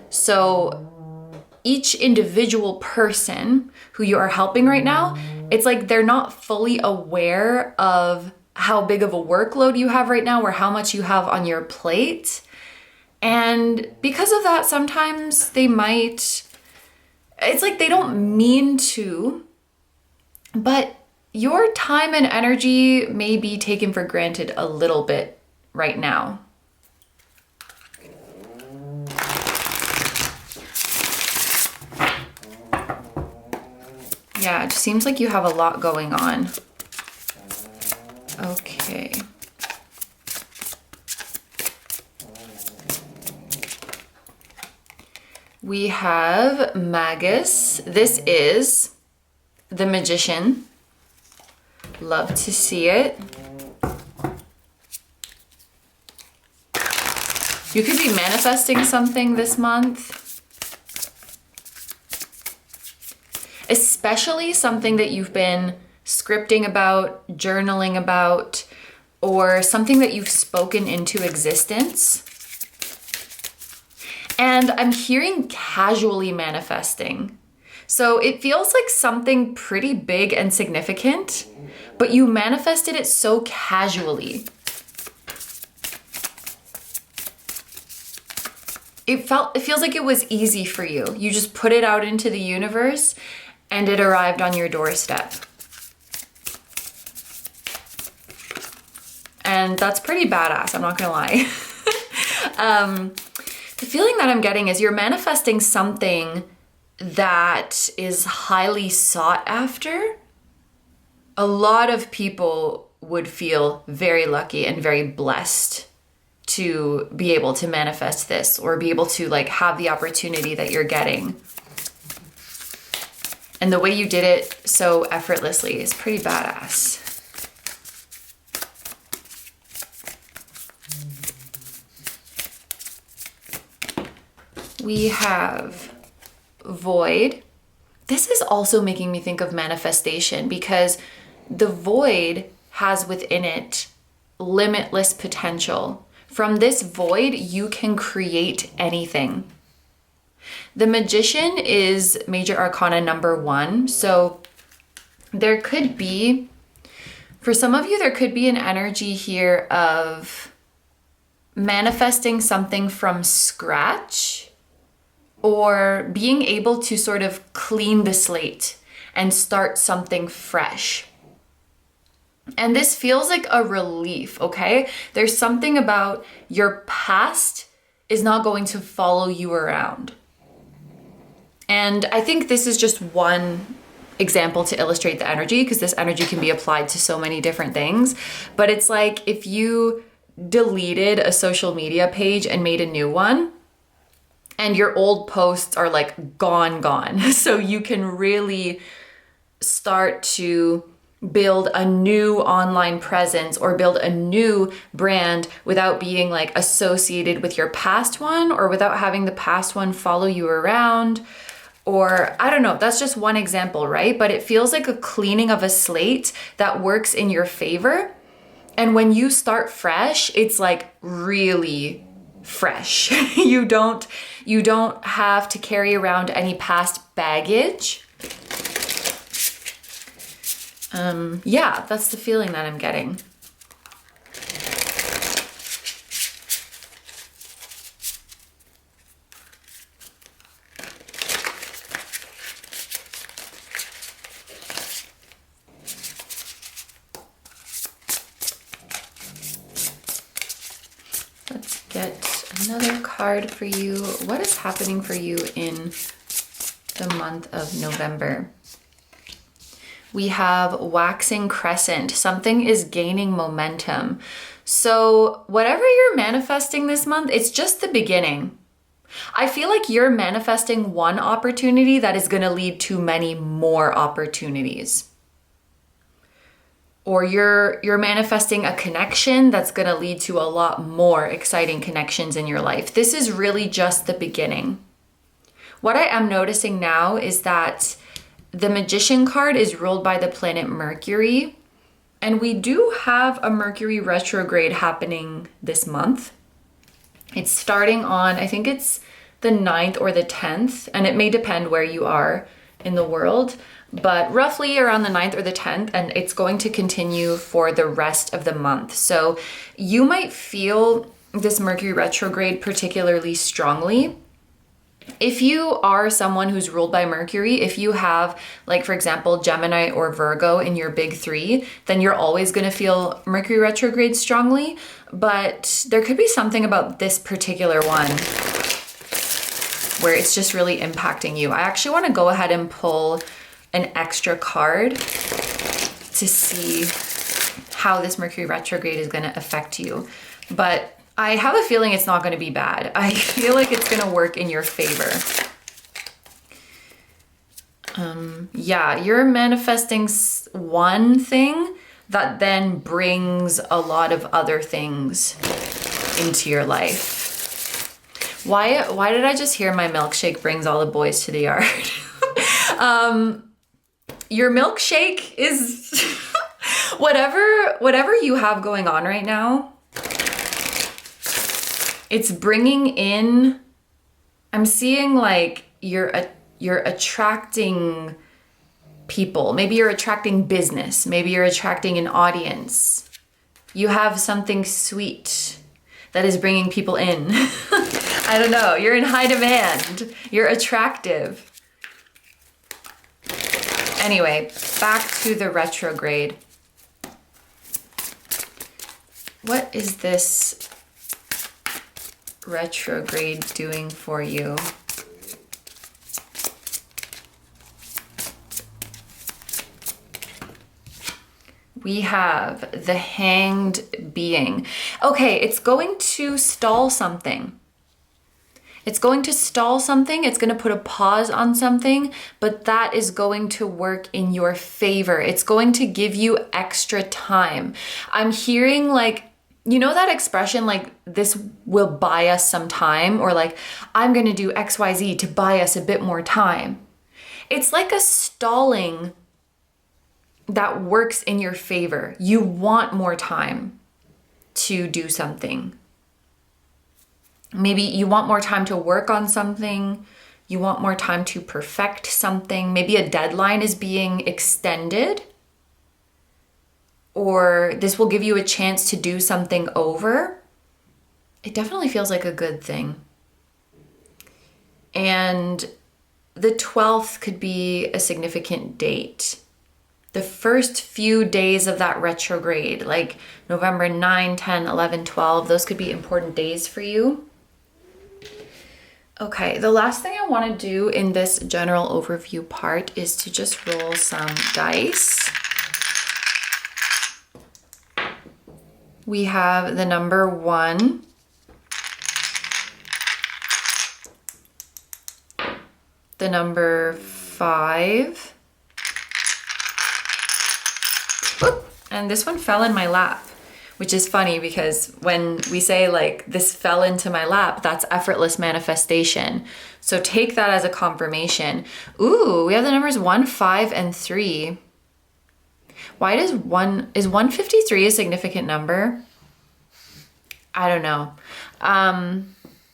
So each individual person who you are helping right now, it's like they're not fully aware of how big of a workload you have right now or how much you have on your plate. And because of that, sometimes they might, it's like they don't mean to, but your time and energy may be taken for granted a little bit right now. Yeah, it just seems like you have a lot going on. Okay. We have Magus. This is the Magician. Love to see it. You could be manifesting something this month, especially something that you've been scripting about, journaling about, or something that you've spoken into existence. And I'm hearing casually manifesting. So it feels like something pretty big and significant, but you manifested it so casually. It feels like it was easy for you. You just put it out into the universe and it arrived on your doorstep. And that's pretty badass, I'm not gonna lie. The feeling that I'm getting is you're manifesting something that is highly sought after. A lot of people would feel very lucky and very blessed to be able to manifest this or be able to like have the opportunity that you're getting. And the way you did it so effortlessly is pretty badass. We have void. This is also making me think of manifestation because the void has within it limitless potential. From this void, you can create anything. The Magician is Major Arcana number 1. So there could be, for some of you, there could be an energy here of manifesting something from scratch or being able to sort of clean the slate and start something fresh. And this feels like a relief, okay? There's something about your past is not going to follow you around. And I think this is just one example to illustrate the energy because this energy can be applied to so many different things. But it's like if you deleted a social media page and made a new one, and your old posts are like gone. So you can really start to build a new online presence or build a new brand without being like associated with your past one or without having the past one follow you around. Or I don't know, that's just one example, right? But it feels like a cleaning of a slate that works in your favor. And when you start fresh, it's like really fresh. You don't have to carry around any past baggage. Yeah, that's the feeling that I'm getting. Let's get another card for you. What is happening for you in the month of November? We have waxing crescent. Something is gaining momentum. So whatever you're manifesting this month, it's just the beginning. I feel like you're manifesting one opportunity that is going to lead to many more opportunities. Or you're manifesting a connection that's going to lead to a lot more exciting connections in your life. This is really just the beginning. What I am noticing now is that the Magician card is ruled by the planet Mercury, and we do have a Mercury retrograde happening this month. It's starting on, I think it's the 9th or the 10th, and it may depend where you are in the world, but roughly around the 9th or the 10th, and it's going to continue for the rest of the month. So you might feel this Mercury retrograde particularly strongly. If you are someone who's ruled by Mercury, if you have, like, for example, Gemini or Virgo in your big 3, then you're always going to feel Mercury retrograde strongly. But there could be something about this particular one where it's just really impacting you. I actually want to go ahead and pull an extra card to see how this Mercury retrograde is going to affect you. But I have a feeling it's not going to be bad. I feel like it's going to work in your favor. Yeah, you're manifesting one thing that then brings a lot of other things into your life. Why did I just hear my milkshake brings all the boys to the yard? Your milkshake is whatever you have going on right now. It's bringing in, I'm seeing like you're attracting people. Maybe you're attracting business. Maybe you're attracting an audience. You have something sweet that is bringing people in. I don't know. You're in high demand. You're attractive. Anyway, back to the retrograde. What is this retrograde doing for you? We have the Hanged Being. Okay, it's going to stall something. It's going to stall something. It's going to put a pause on something, but that is going to work in your favor. It's going to give you extra time. I'm hearing like, you know that expression, like, this will buy us some time, or like, I'm going to do XYZ to buy us a bit more time. It's like a stalling that works in your favor. You want more time to do something. Maybe you want more time to work on something. You want more time to perfect something. Maybe a deadline is being extended, or this will give you a chance to do something over. It definitely feels like a good thing. And the 12th could be a significant date. The first few days of that retrograde, like November 9, 10, 11, 12, those could be important days for you. Okay, the last thing I want to do in this general overview part is to just roll some dice. We have the number 1, the number 5, and this one fell in my lap, which is funny because when we say like this fell into my lap, that's effortless manifestation. So take that as a confirmation. Ooh, we have the numbers 1, 5, and 3. Why is 153 a significant number? I don't know.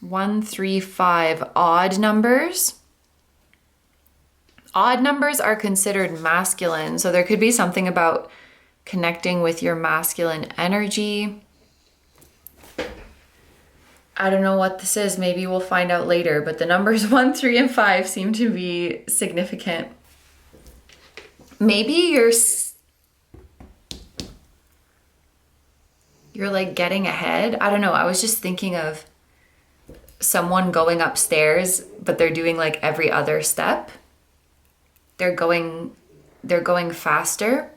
1, 3, 5, odd numbers. Odd numbers are considered masculine, so there could be something about connecting with your masculine energy. I don't know what this is. Maybe we'll find out later, but the numbers 1, 3, and 5 seem to be significant. Maybe you're like getting ahead. I don't know. I was just thinking of someone going upstairs, but they're doing like every other step. They're going faster.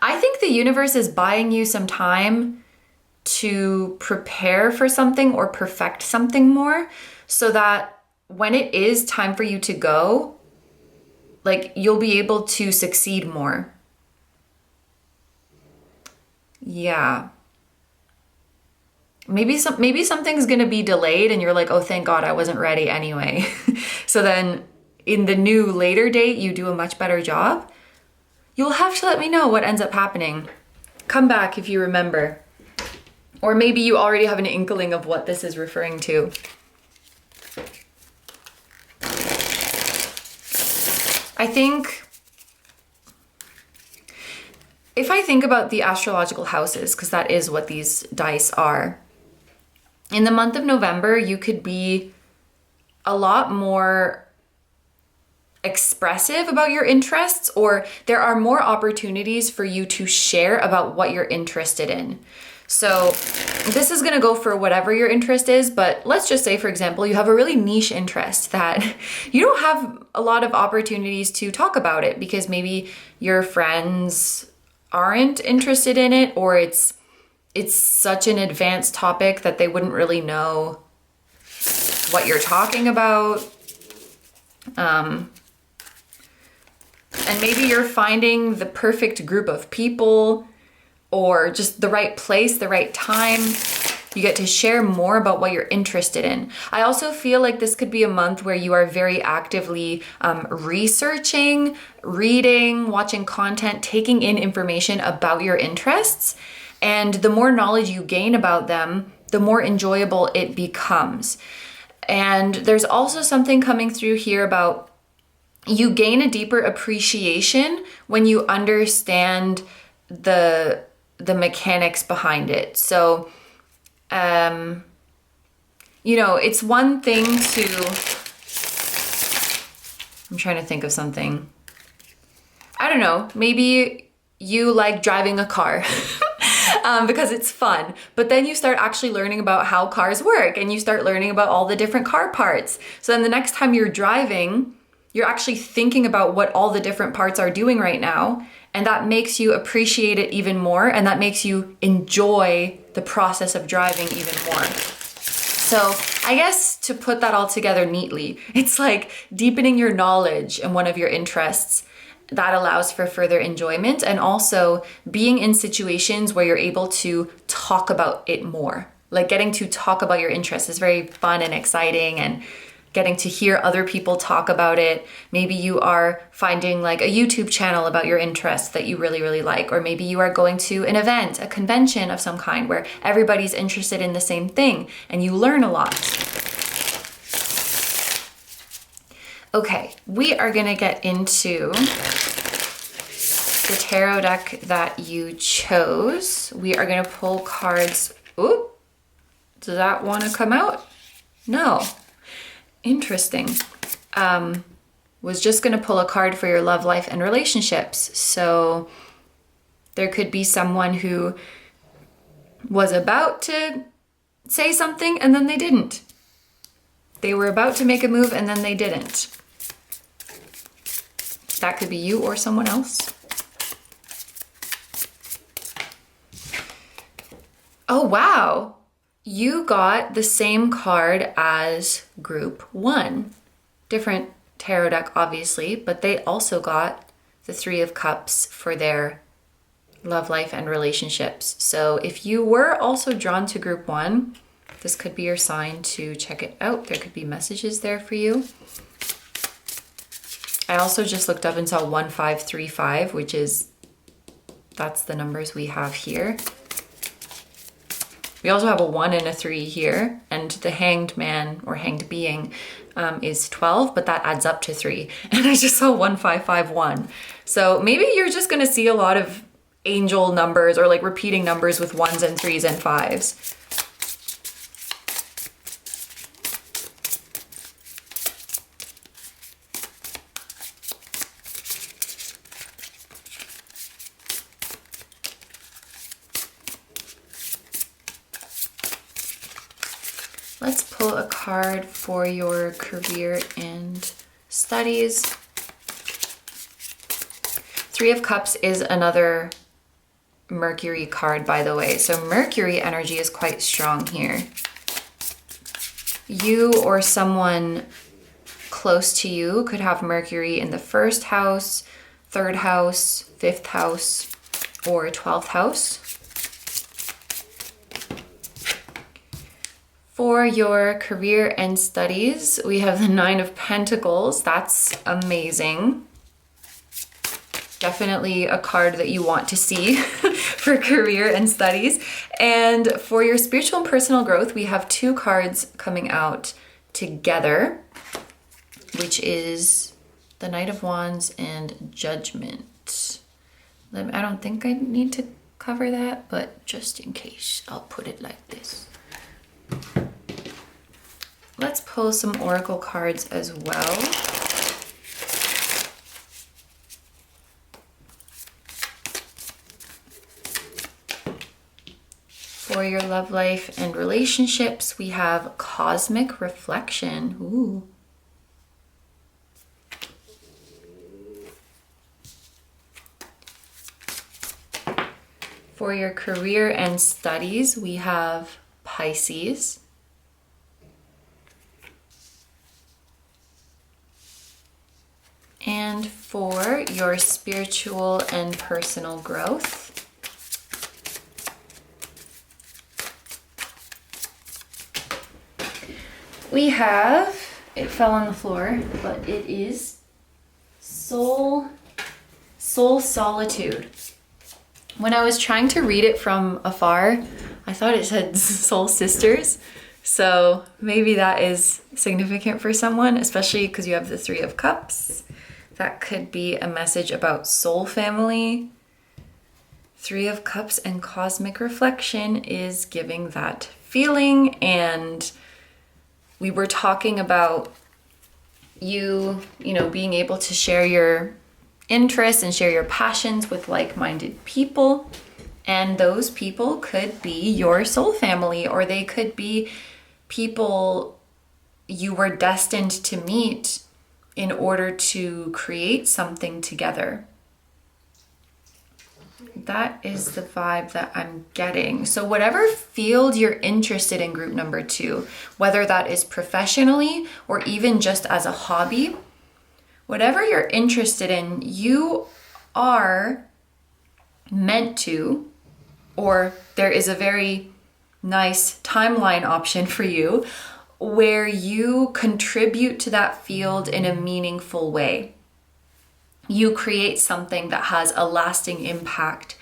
I think the universe is buying you some time to prepare for something or perfect something more, so that when it is time for you to go, like, you'll be able to succeed more. Yeah. Maybe something's going to be delayed and you're like, oh, thank God I wasn't ready anyway. So then in the new later date, you do a much better job. You'll have to let me know what ends up happening. Come back if you remember. Or maybe you already have an inkling of what this is referring to. I think, if I think about the astrological houses, because that is what these dice are, in the month of November, you could be a lot more expressive about your interests, or there are more opportunities for you to share about what you're interested in. So this is going to go for whatever your interest is, but let's just say, for example, you have a really niche interest that you don't have a lot of opportunities to talk about it because maybe your friends aren't interested in it, or it's such an advanced topic that they wouldn't really know what you're talking about. And maybe you're finding the perfect group of people, or just the right place, the right time. You get to share more about what you're interested in. I also feel like this could be a month where you are very actively researching, reading, watching content, taking in information about your interests. And the more knowledge you gain about them, the more enjoyable it becomes. And there's also something coming through here about you gain a deeper appreciation when you understand the mechanics behind it. So, you know, it's one thing to, I'm trying to think of something. I don't know, maybe you like driving a car because it's fun, but then you start actually learning about how cars work and you start learning about all the different car parts. So then the next time you're driving, you're actually thinking about what all the different parts are doing right now. And that makes you appreciate it even more. And that makes you enjoy the process of driving even more. So I guess to put that all together neatly, it's like deepening your knowledge in one of your interests. That allows for further enjoyment, and also being in situations where you're able to talk about it more. Like getting to talk about your interests is very fun and exciting, and getting to hear other people talk about it. Maybe you are finding like a YouTube channel about your interests that you really, really like, or maybe you are going to an event, a convention of some kind where everybody's interested in the same thing and you learn a lot. Okay, we are gonna get into the tarot deck that you chose. We are gonna pull cards. Ooh, does that wanna come out? No. Interesting. Was just gonna pull a card for your love life and relationships. So there could be someone who was about to say something and then they didn't. They were about to make a move and then they didn't. That could be you or someone else. Oh, wow. You got the same card as group 1. Different tarot deck, obviously, but they also got the 3 of Cups for their love life and relationships. So if you were also drawn to group 1, this could be your sign to check it out. There could be messages there for you. I also just looked up and saw 1535, which is, that's the numbers we have here. We also have a 1 and a 3 here, and the hanged man or hanged being is 12, but that adds up to 3. And I just saw 1551. So maybe you're just gonna see a lot of angel numbers or like repeating numbers with 1s and 3s and 5s. Let's pull a card for your career and studies. 3 of Cups is another Mercury card, by the way. So Mercury energy is quite strong here. You or someone close to you could have Mercury in the 1st house, 3rd house, 5th house, or 12th house. For your career and studies, we have the 9 of Pentacles. That's amazing. Definitely a card that you want to see for career and studies. And for your spiritual and personal growth, we have 2 cards coming out together, which is the Knight of Wands and Judgment. I don't think I need to cover that, but just in case, I'll put it like this. Let's pull some oracle cards as well. For your love life and relationships, we have Cosmic Reflection. Ooh. For your career and studies, we have Pisces. And for your spiritual and personal growth, we have, it fell on the floor, but it is soul solitude. When I was trying to read it from afar, I thought it said soul sisters. So maybe that is significant for someone, especially because you have the Three of Cups. That could be a message about soul family. Three of Cups and cosmic reflection is giving that feeling. And we were talking about you know, being able to share your interests and share your passions with like-minded people. And those people could be your soul family, or they could be people you were destined to meet in order to create something together. That is the vibe that I'm getting. So whatever field you're interested in, group number 2, whether that is professionally or even just as a hobby, whatever you're interested in, you are meant to, or there is a very nice timeline option for you where you contribute to that field in a meaningful way. You create something that has a lasting impact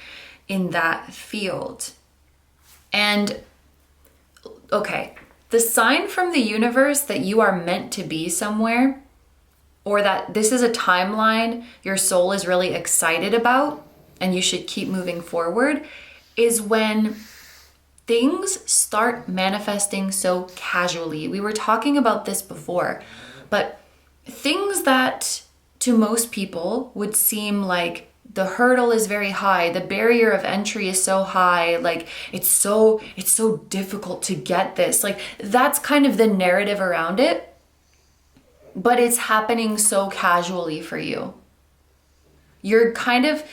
in that field. And okay, the sign from the universe that you are meant to be somewhere, or that this is a timeline your soul is really excited about and you should keep moving forward, is when things start manifesting so casually. We were talking about this before, but things that to most people would seem like the hurdle is very high, the barrier of entry is so high, like it's so difficult to get this. Like that's kind of the narrative around it, but it's happening so casually for you. You're kind of,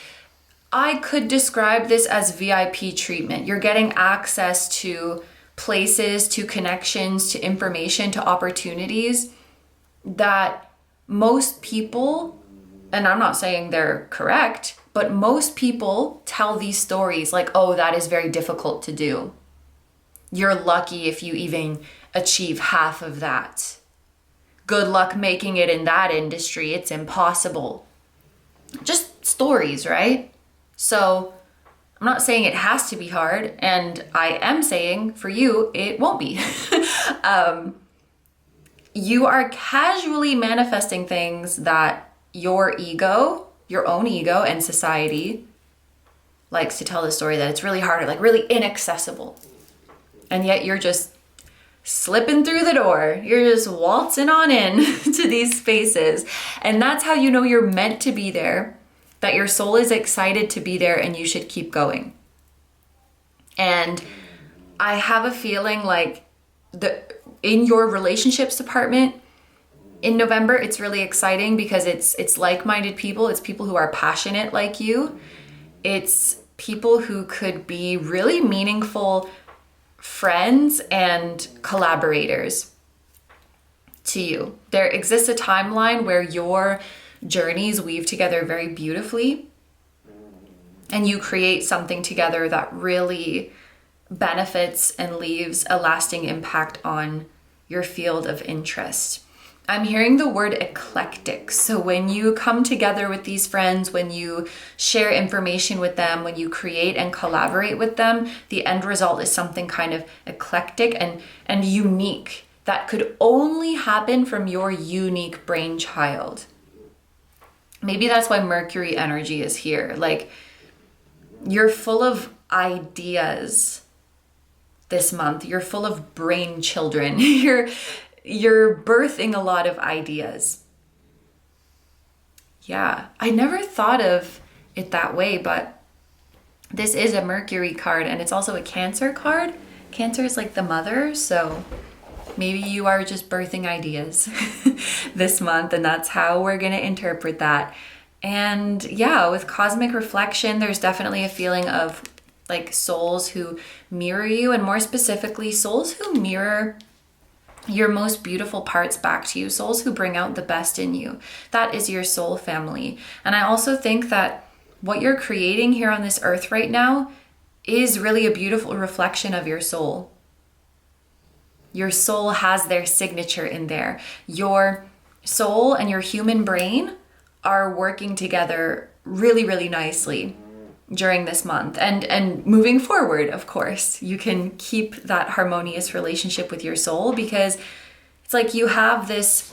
I could describe this as VIP treatment. You're getting access to places, to connections, to information, to opportunities that most people, and I'm not saying they're correct, but most people tell these stories like, oh, that is very difficult to do. You're lucky if you even achieve half of that. Good luck making it in that industry. It's impossible. Just stories, right? So I'm not saying it has to be hard, and I am saying for you, it won't be. You are casually manifesting things that your ego, your own ego, and society likes to tell the story that it's really hard or like really inaccessible. And yet you're just slipping through the door. You're just waltzing on in to these spaces. And that's how you know you're meant to be there, that your soul is excited to be there, and you should keep going. And I have a feeling like in your relationships department in November, it's really exciting because it's like-minded people. It's people who are passionate like you. It's people who could be really meaningful friends and collaborators to you. There exists a timeline where your journeys weave together very beautifully, and you create something together that really benefits and leaves a lasting impact on your field of interest. I'm hearing the word eclectic. So when you come together with these friends, when you share information with them, when you create and collaborate with them, the end result is something kind of eclectic and unique that could only happen from your unique brainchild. Maybe that's why Mercury energy is here. Like, you're full of ideas this month. You're full of brain children. You're birthing a lot of ideas. Yeah, I never thought of it that way, but this is a Mercury card, and it's also a Cancer card. Cancer is like the mother, so maybe you are just birthing ideas this month, and that's how we're going to interpret that. And yeah, with cosmic reflection, there's definitely a feeling of like souls who mirror you, and more specifically, souls who mirror your most beautiful parts back to you, souls who bring out the best in you. That is your soul family. And I also think that what you're creating here on this earth right now is really a beautiful reflection of your soul. Your soul has their signature in there. Your soul and your human brain are working together really, really nicely during this month. And moving forward, of course, you can keep that harmonious relationship with your soul, because it's like you have this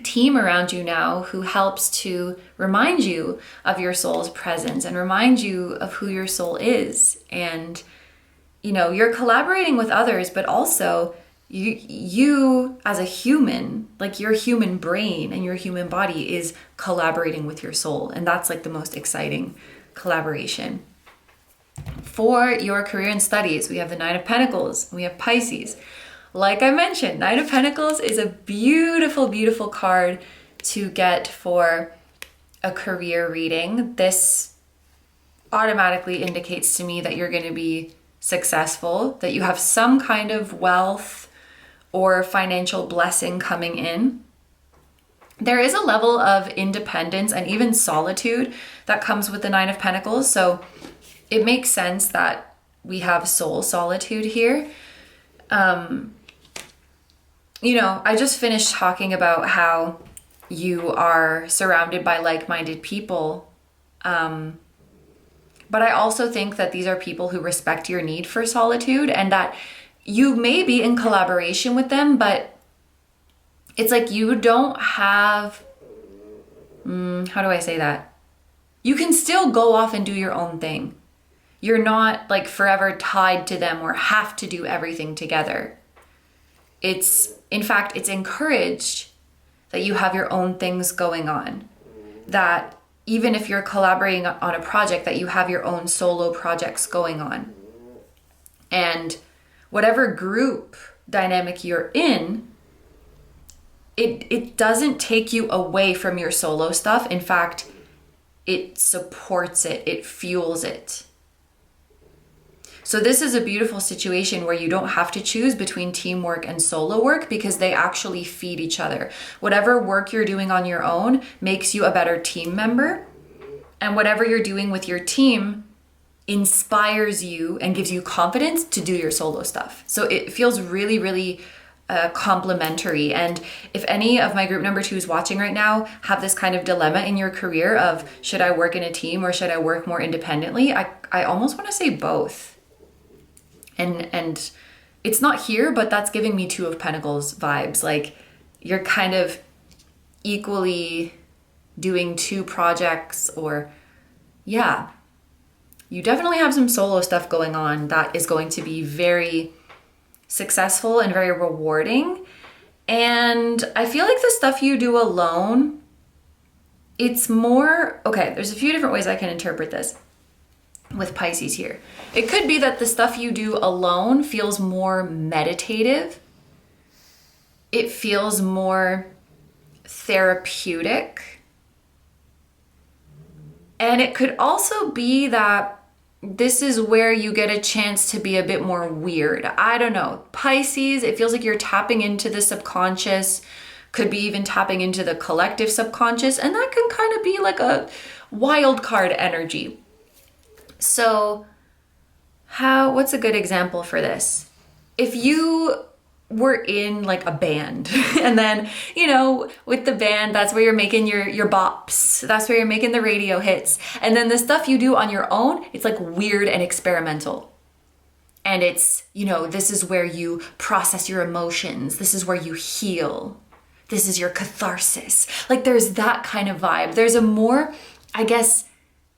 team around you now who helps to remind you of your soul's presence and remind you of who your soul is. And you're collaborating with others, but also you as a human, like your human brain and your human body is collaborating with your soul. And that's like the most exciting collaboration. For your career and studies, we have the Nine of Pentacles, and we have Pisces. Like I mentioned, Nine of Pentacles is a beautiful, beautiful card to get for a career reading. This automatically indicates to me that you're going to be successful, that you have some kind of wealth or financial blessing coming in. There is a level of independence and even solitude that comes with the Nine of Pentacles. So it makes sense that we have soul solitude here. I just finished talking about how you are surrounded by like-minded people. But I also think that these are people who respect your need for solitude, and that you may be in collaboration with them, but it's like you don't have, how do I say that? You can still go off and do your own thing. You're not like forever tied to them or have to do everything together. In fact, it's encouraged that you have your own things going on. That even if you're collaborating on a project, that you have your own solo projects going on. And whatever group dynamic you're in, it doesn't take you away from your solo stuff. In fact, it supports it, it fuels it. So this is a beautiful situation where you don't have to choose between teamwork and solo work, because they actually feed each other. Whatever work you're doing on your own makes you a better team member, and whatever you're doing with your team inspires you and gives you confidence to do your solo stuff. So it feels really, really complementary. And if any of my group number 2s watching right now have this kind of dilemma in your career of, should I work in a team or should I work more independently? I almost want to say both. And it's not here, but that's giving me Two of Pentacles vibes. Like you're kind of equally doing two projects, or you definitely have some solo stuff going on that is going to be very successful and very rewarding. And I feel like the stuff you do alone, it's more, okay, there's a few different ways I can interpret this with Pisces here. It could be that the stuff you do alone feels more meditative. It feels more therapeutic. And it could also be that this is where you get a chance to be a bit more weird. I don't know. Pisces, it feels like you're tapping into the subconscious, could be even tapping into the collective subconscious, and that can kind of be like a wild card energy. So what's a good example for this? If you were in like a band and then, with the band, that's where you're making your bops. That's where you're making the radio hits. And then the stuff you do on your own, it's like weird and experimental. And it's, this is where you process your emotions. This is where you heal. This is your catharsis. Like there's that kind of vibe. There's a more, I guess,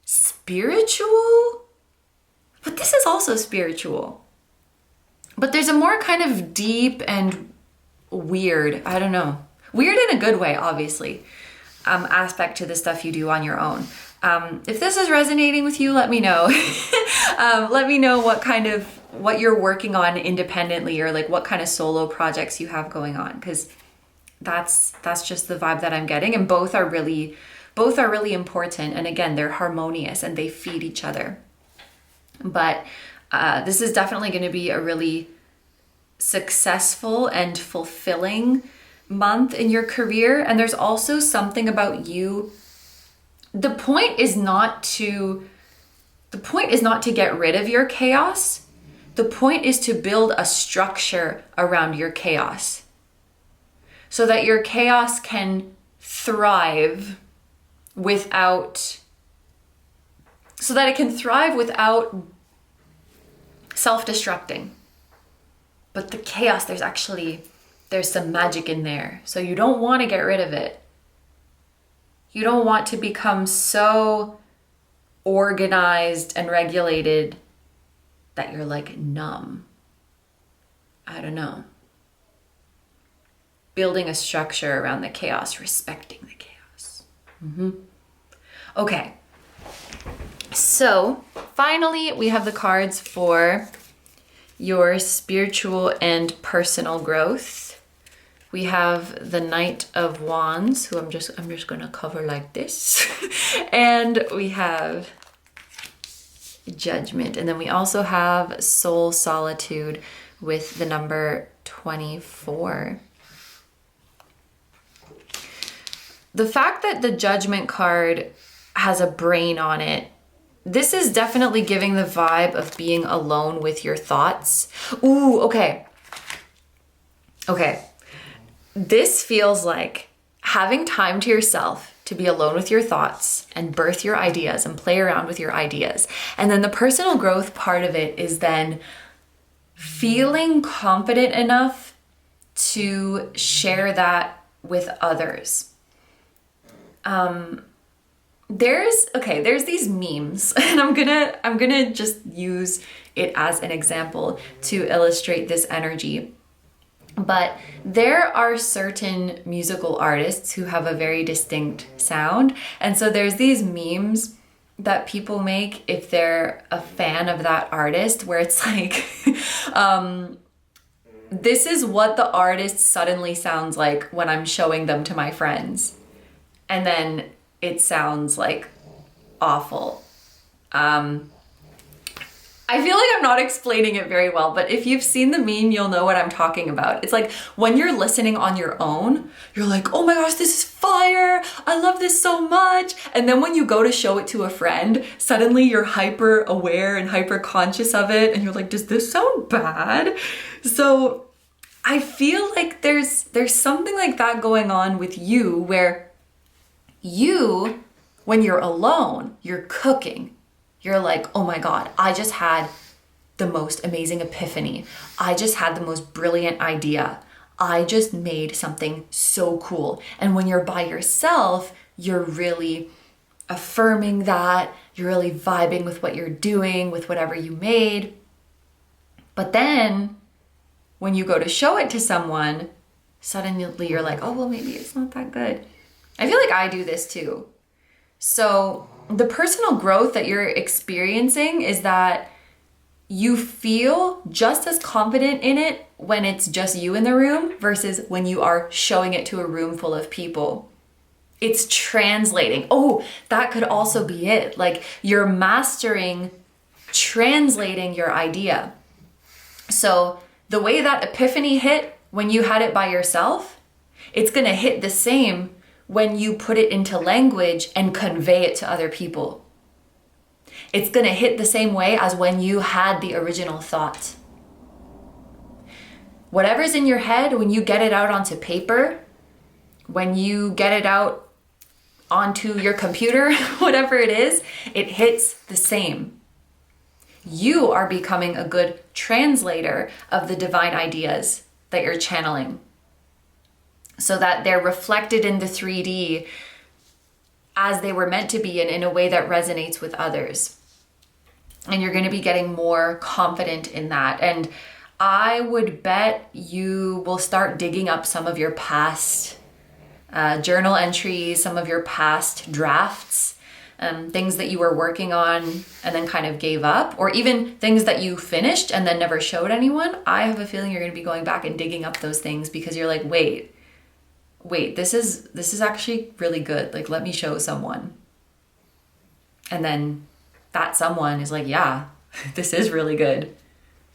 spiritual, but this is also spiritual. But there's a more kind of deep and weird, I don't know, weird in a good way, obviously, aspect to the stuff you do on your own. If this is resonating with you, let me know. Let me know what you're working on independently, or like what kind of solo projects you have going on, because that's just the vibe that I'm getting. And both are really important. And again, they're harmonious and they feed each other. But this is definitely going to be a really successful and fulfilling month in your career. And there's also something about you. The point is not to get rid of your chaos. The point is to build a structure around your chaos so that your chaos can thrive without self-destructing. But the chaos, there's some magic in there. So you don't want to get rid of it. You don't want to become so organized and regulated that you're like numb. I don't know. Building a structure around the chaos, respecting the chaos. Okay. So finally, we have the cards for your spiritual and personal growth. We have the Knight of Wands, who I'm just gonna cover like this. And we have Judgment. And then we also have Soul Solitude with the number 24. The fact that the Judgment card has a brain on it, this is definitely giving the vibe of being alone with your thoughts. Ooh, okay. Okay. This feels like having time to yourself to be alone with your thoughts and birth your ideas and play around with your ideas. And then the personal growth part of it is then feeling confident enough to share that with others. There's these memes, and I'm gonna just use it as an example to illustrate this energy. But there are certain musical artists who have a very distinct sound. And so there's these memes that people make if they're a fan of that artist, where it's like, this is what the artist suddenly sounds like when I'm showing them to my friends. And then it sounds like awful. I feel like I'm not explaining it very well, but if you've seen the meme, you'll know what I'm talking about. It's like when you're listening on your own, you're like, oh my gosh, this is fire. I love this so much. And then when you go to show it to a friend, suddenly you're hyper aware and hyper conscious of it. And you're like, does this sound bad? So I feel like there's something like that going on with you, where you, when you're alone, you're cooking. You're like, oh my God, I just had the most amazing epiphany. I just had the most brilliant idea. I just made something so cool. And when you're by yourself, you're really affirming that. You're really vibing with what you're doing, with whatever you made. But then when you go to show it to someone, suddenly you're like, oh, well, maybe it's not that good. I feel like I do this too. So the personal growth that you're experiencing is that you feel just as confident in it when it's just you in the room versus when you are showing it to a room full of people. It's translating. Oh, that could also be it. Like you're mastering translating your idea. So the way that epiphany hit when you had it by yourself, it's going to hit the same when you put it into language and convey it to other people. It's going to hit the same way as when you had the original thought. Whatever's in your head, when you get it out onto paper, when you get it out onto your computer, whatever it is, it hits the same. You are becoming a good translator of the divine ideas that you're channeling, so that they're reflected in the 3D as they were meant to be and in a way that resonates with others. And you're going to be getting more confident in that. And I would bet you will start digging up some of your past journal entries, some of your past drafts, things that you were working on and then kind of gave up, or even things that you finished and then never showed anyone. I have a feeling you're going to be going back and digging up those things because you're like, wait, this is actually really good. Like, let me show someone. And then that someone is like, yeah, this is really good.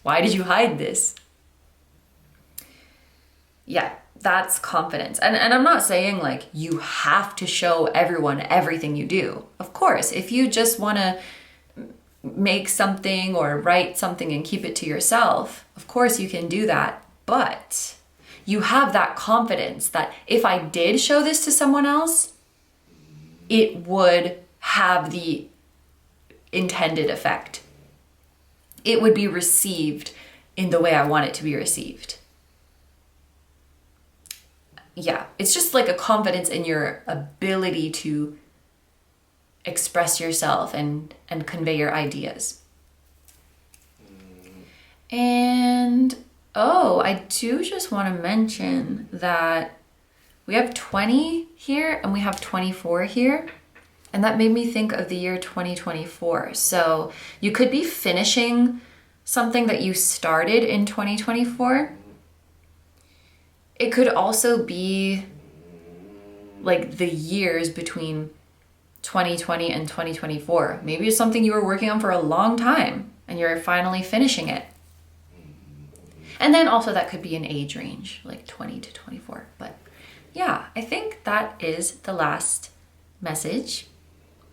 Why did you hide this? Yeah, that's confidence. And I'm not saying like you have to show everyone everything you do. Of course, if you just want to make something or write something and keep it to yourself, of course you can do that. But you have that confidence that if I did show this to someone else, it would have the intended effect. It would be received in the way I want it to be received. Yeah, it's just like a confidence in your ability to express yourself and convey your ideas. And oh, I do just want to mention that we have 20 here and we have 24 here. And that made me think of the year 2024. So you could be finishing something that you started in 2024. It could also be like the years between 2020 and 2024. Maybe it's something you were working on for a long time and you're finally finishing it. And then also that could be an age range, like 20 to 24. But yeah, I think that is the last message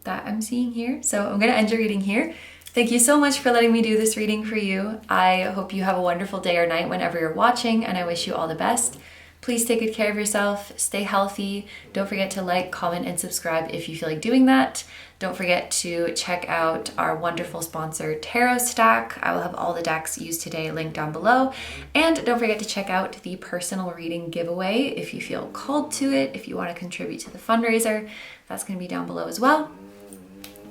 that I'm seeing here. So I'm going to end your reading here. Thank you so much for letting me do this reading for you. I hope you have a wonderful day or night whenever you're watching, and I wish you all the best. Please take good care of yourself, stay healthy. Don't forget to like, comment, and subscribe if you feel like doing that. Don't forget to check out our wonderful sponsor, Tarot Stack. I will have all the decks used today linked down below. And don't forget to check out the personal reading giveaway if you feel called to it, if you want to contribute to the fundraiser. That's going to be down below as well.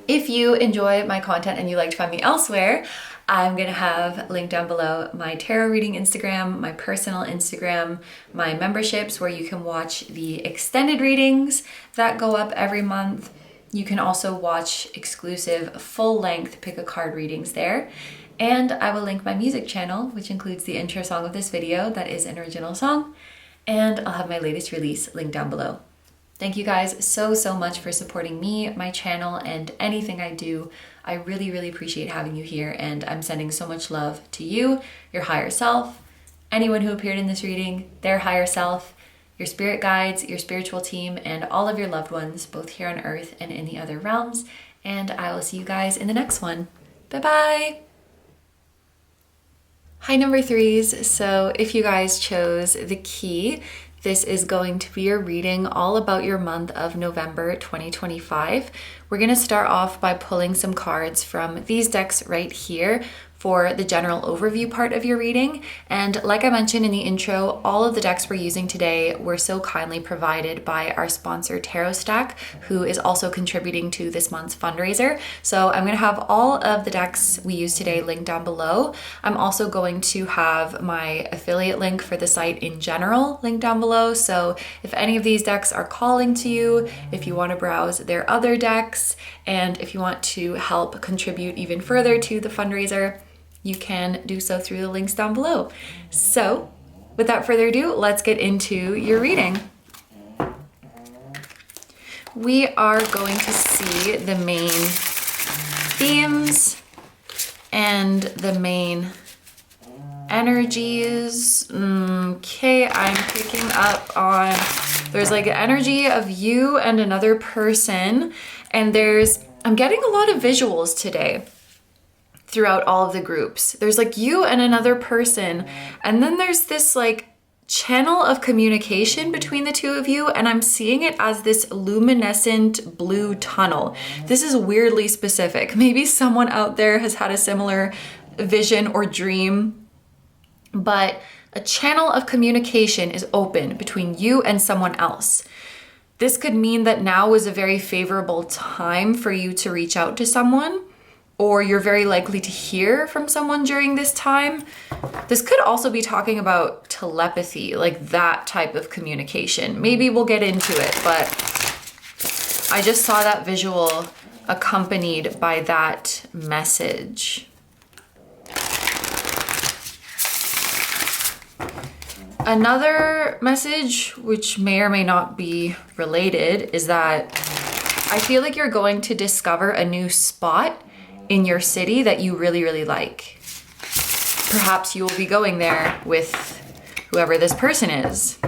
If you enjoy my content and you like to find me elsewhere, I'm going to have linked down below my tarot reading Instagram, my personal Instagram, my memberships where you can watch the extended readings that go up every month. You can also watch exclusive full-length pick a card readings there. And I will link my music channel, which includes the intro song of this video that is an original song. And I'll have my latest release linked down below. Thank you guys so much for supporting me, my channel, and anything I do. I really, really appreciate having you here, and I'm sending so much love to you, your higher self, anyone who appeared in this reading, their higher self, your spirit guides, your spiritual team, and all of your loved ones, both here on Earth and in the other realms. And I will see you guys in the next one. Bye-bye! Hi, number threes. So if you guys chose the key, this is going to be your reading all about your month of November 2025. We're going to start off by pulling some cards from these decks right here for the general overview part of your reading. And like I mentioned in the intro, all of the decks we're using today were so kindly provided by our sponsor Tarot Stack, who is also contributing to this month's fundraiser. So I'm going to have all of the decks we use today linked down below. I'm also going to have my affiliate link for the site in general linked down below. So if any of these decks are calling to you, if you want to browse their other decks, and if you want to help contribute even further to the fundraiser, you can do so through the links down below. So without further ado, let's get into your reading. We are going to see the main themes and the main energies. Okay, I'm picking up on, there's like an energy of you and another person, and I'm getting a lot of visuals today throughout all of the groups. There's like you and another person, and then there's this like channel of communication between the two of you, and I'm seeing it as this luminescent blue tunnel. This is weirdly specific. Maybe someone out there has had a similar vision or dream, but a channel of communication is open between you and someone else. This could mean that now is a very favorable time for you to reach out to someone, or you're very likely to hear from someone during this time. This could also be talking about telepathy, like that type of communication. Maybe we'll get into it, but I just saw that visual accompanied by that message. Another message, which may or may not be related, is that I feel like you're going to discover a new spot in your city that you really, really like. Perhaps you will be going there with whoever this person is.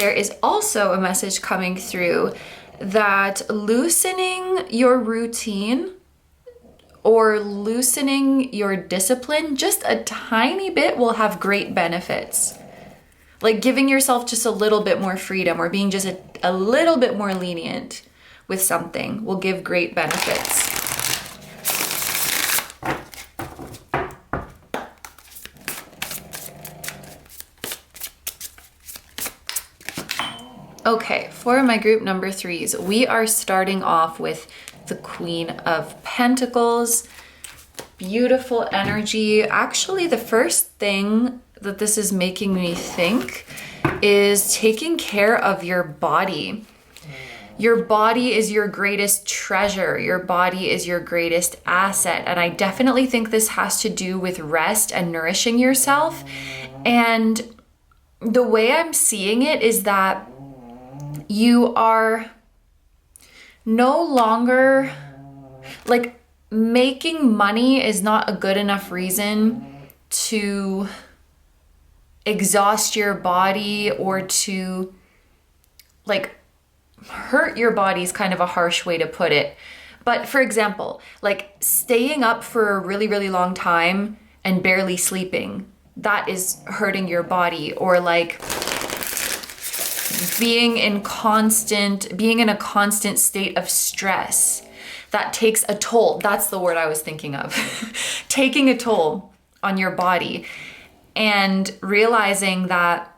there is also a message coming through that loosening your routine or loosening your discipline just a tiny bit will have great benefits. Like giving yourself just a little bit more freedom or being just a little bit more lenient with something will give great benefits. Okay, for my group number 3s, we are starting off with the Queen of Pentacles. Beautiful energy. Actually, the first thing that this is making me think is taking care of your body. Your body is your greatest treasure. Your body is your greatest asset. And I definitely think this has to do with rest and nourishing yourself. And the way I'm seeing it is that you are no longer, like, making money is not a good enough reason to exhaust your body or to, like, hurt your body is kind of a harsh way to put it. But for example, like staying up for a really, really long time and barely sleeping, that is hurting your body. Or like being in a constant state of stress, that takes a toll. That's the word I was thinking of. Taking a toll on your body, and realizing that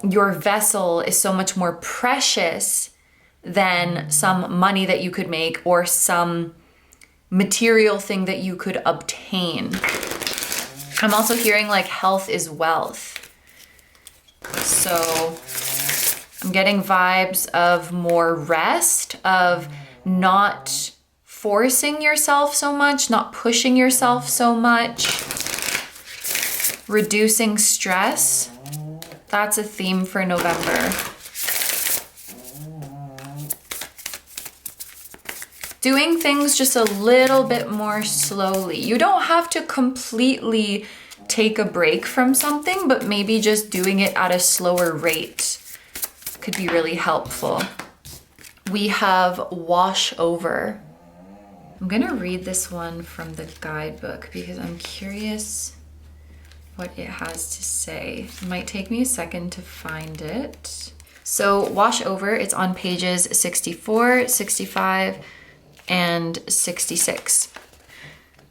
your vessel is so much more precious than some money that you could make or some material thing that you could obtain. I'm also hearing like health is wealth. So I'm getting vibes of more rest, of not forcing yourself so much, not pushing yourself so much, reducing stress. That's a theme for November. Doing things just a little bit more slowly. You don't have to completely take a break from something, but maybe just doing it at a slower rate could be really helpful. We have wash over. I'm gonna read this one from the guidebook because I'm curious what it has to say. It might take me a second to find it. So wash over, it's on pages 64, 65, and 66.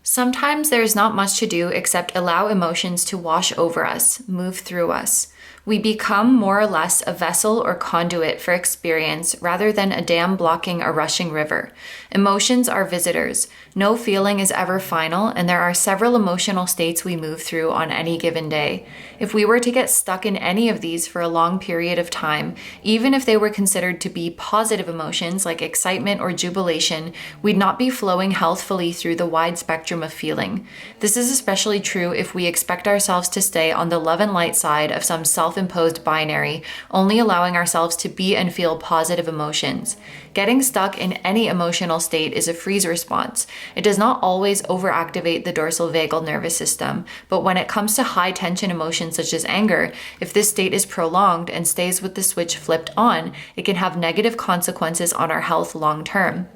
Sometimes there's not much to do except allow emotions to wash over us, move through us. We become more or less a vessel or conduit for experience rather than a dam blocking a rushing river. Emotions are visitors. No feeling is ever final, and there are several emotional states we move through on any given day. If we were to get stuck in any of these for a long period of time, even if they were considered to be positive emotions like excitement or jubilation, we'd not be flowing healthfully through the wide spectrum of feeling. This is especially true if we expect ourselves to stay on the love and light side of some self-imposed binary, only allowing ourselves to be and feel positive emotions. Getting stuck in any emotional state is a freeze response. It does not always overactivate the dorsal vagal nervous system, but when it comes to high tension emotions such as anger, if this state is prolonged and stays with the switch flipped on, it can have negative consequences on our health long term.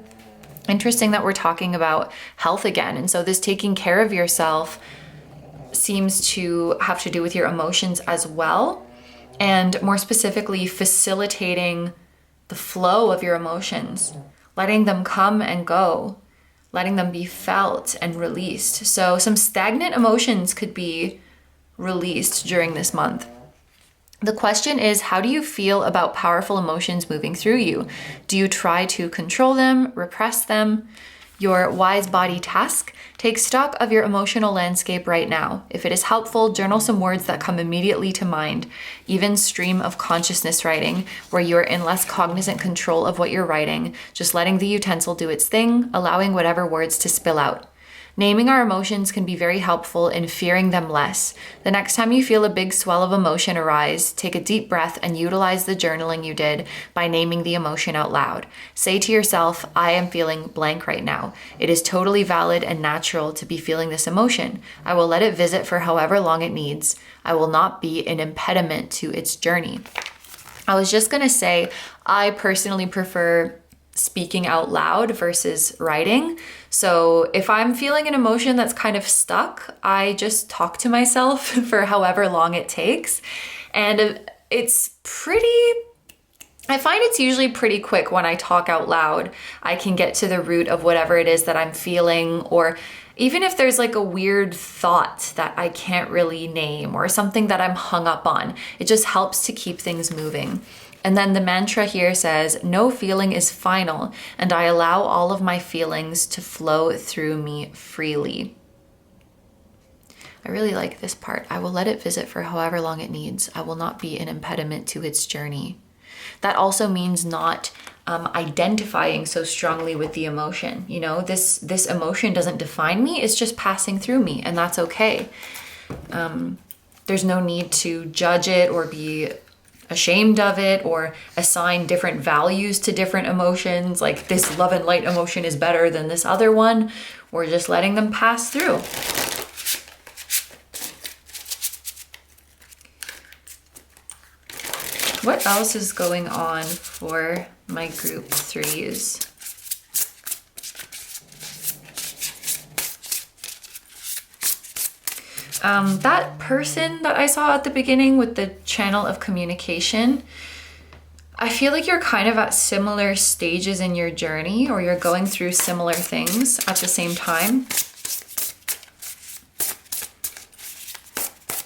Interesting that we're talking about health again. And so this taking care of yourself seems to have to do with your emotions as well, and more specifically facilitating the flow of your emotions, letting them come and go, letting them be felt and released. So some stagnant emotions could be released during this month. The question is, how do you feel about powerful emotions moving through you? Do you try to control them, repress them? Your wise body task: take stock of your emotional landscape right now. If it is helpful, journal some words that come immediately to mind. Even stream of consciousness writing, where you're in less cognizant control of what you're writing, just letting the utensil do its thing, allowing whatever words to spill out. Naming our emotions can be very helpful in fearing them less. The next time you feel a big swell of emotion arise, take a deep breath and utilize the journaling you did by naming the emotion out loud. Say to yourself, I am feeling blank right now. It is totally valid and natural to be feeling this emotion. I will let it visit for however long it needs. I will not be an impediment to its journey. I was just gonna say, I personally prefer speaking out loud versus writing. So if I'm feeling an emotion that's kind of stuck, I just talk to myself for however long it takes. And it's pretty, I find it's usually pretty quick when I talk out loud. I can get to the root of whatever it is that I'm feeling, or even if there's like a weird thought that I can't really name or something that I'm hung up on, it just helps to keep things moving. And then the mantra here says, no feeling is final, and I allow all of my feelings to flow through me freely. I really like this part. I will let it visit for however long it needs. I will not be an impediment to its journey. That also means not identifying so strongly with the emotion. You know, this emotion doesn't define me. It's just passing through me, and that's okay. There's no need to judge it or be ashamed of it or assign different values to different emotions. Like this love and light emotion is better than this other one. We're just letting them pass through. What else is going on for my group 3s? That person that I saw at the beginning with the channel of communication, I feel like you're kind of at similar stages in your journey, or you're going through similar things at the same time.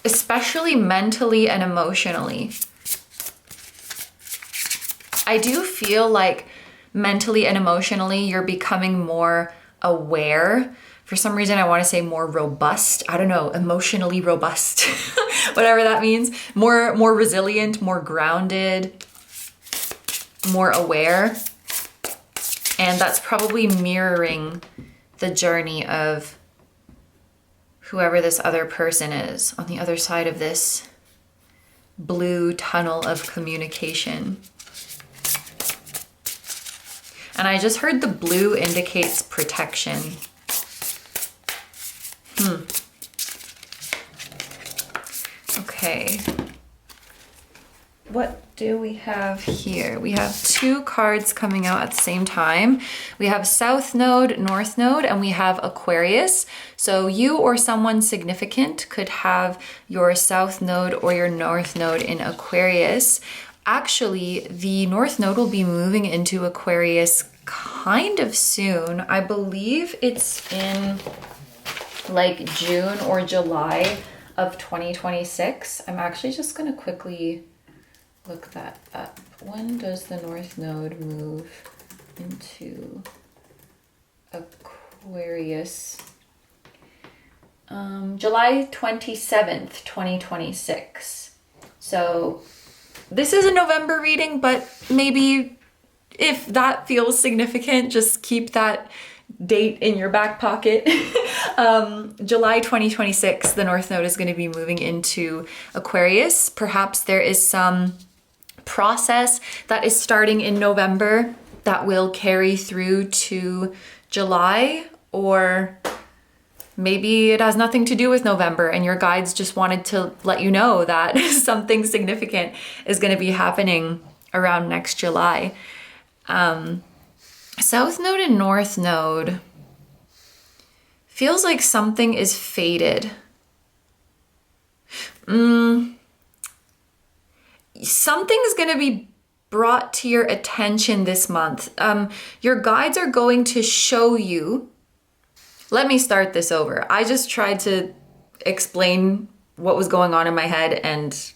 Especially mentally and emotionally. I do feel like mentally and emotionally you're becoming more aware. For some reason, I want to say more robust. I don't know, emotionally robust, whatever that means. More resilient, more grounded, more aware. And that's probably mirroring the journey of whoever this other person is on the other side of this blue tunnel of communication. And I just heard the blue indicates protection. Okay. What do we have here? We have 2 cards coming out at the same time. We have South Node, North Node, and we have Aquarius. So you or someone significant could have your South Node or your North Node in Aquarius. Actually, the North Node will be moving into Aquarius kind of soon. I believe it's in like June or July of 2026. I'm actually just gonna quickly look that up. When does the North Node move into Aquarius? July 27th, 2026. So this is a November reading, but maybe if that feels significant, just keep that date in your back pocket. July 2026, the North Node is going to be moving into Aquarius. Perhaps there is some process that is starting in November that will carry through to July, or maybe it has nothing to do with November and your guides just wanted to let you know that something significant is going to be happening around next July. South Node and North Node feels like something is fated. Something's going to be brought to your attention this month. Your guides are going to show you. Let me start this over. I just tried to explain what was going on in my head and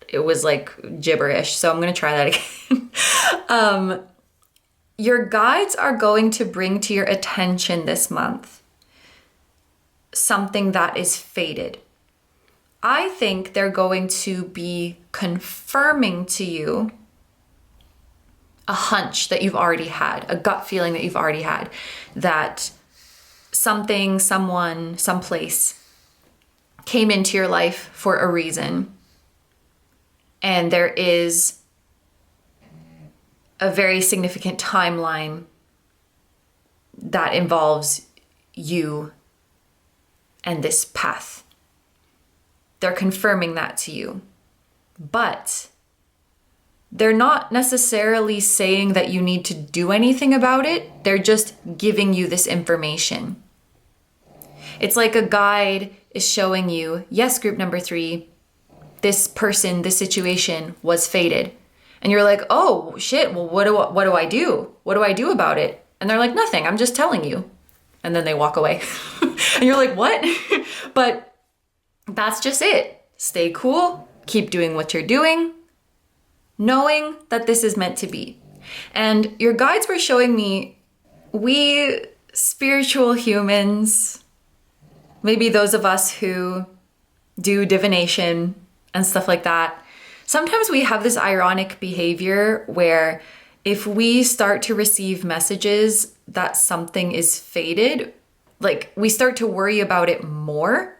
it was like gibberish. So I'm going to try that again. Your guides are going to bring to your attention this month something that is fated. I think they're going to be confirming to you a hunch that you've already had, a gut feeling that you've already had, that something, someone, someplace came into your life for a reason. And there is a very significant timeline that involves you and this path. They're confirming that to you. But they're not necessarily saying that you need to do anything about it. They're just giving you this information. It's like a guide is showing you, yes, group number 3, this person, this situation was fated. And you're like, oh shit, well, what do I do? What do I do about it? And they're like, nothing, I'm just telling you. And then they walk away. And you're like, what? But that's just it. Stay cool, keep doing what you're doing, knowing that this is meant to be. And your guides were showing me, we spiritual humans, maybe those of us who do divination and stuff like that, sometimes we have this ironic behavior where if we start to receive messages that something is fated, like we start to worry about it more.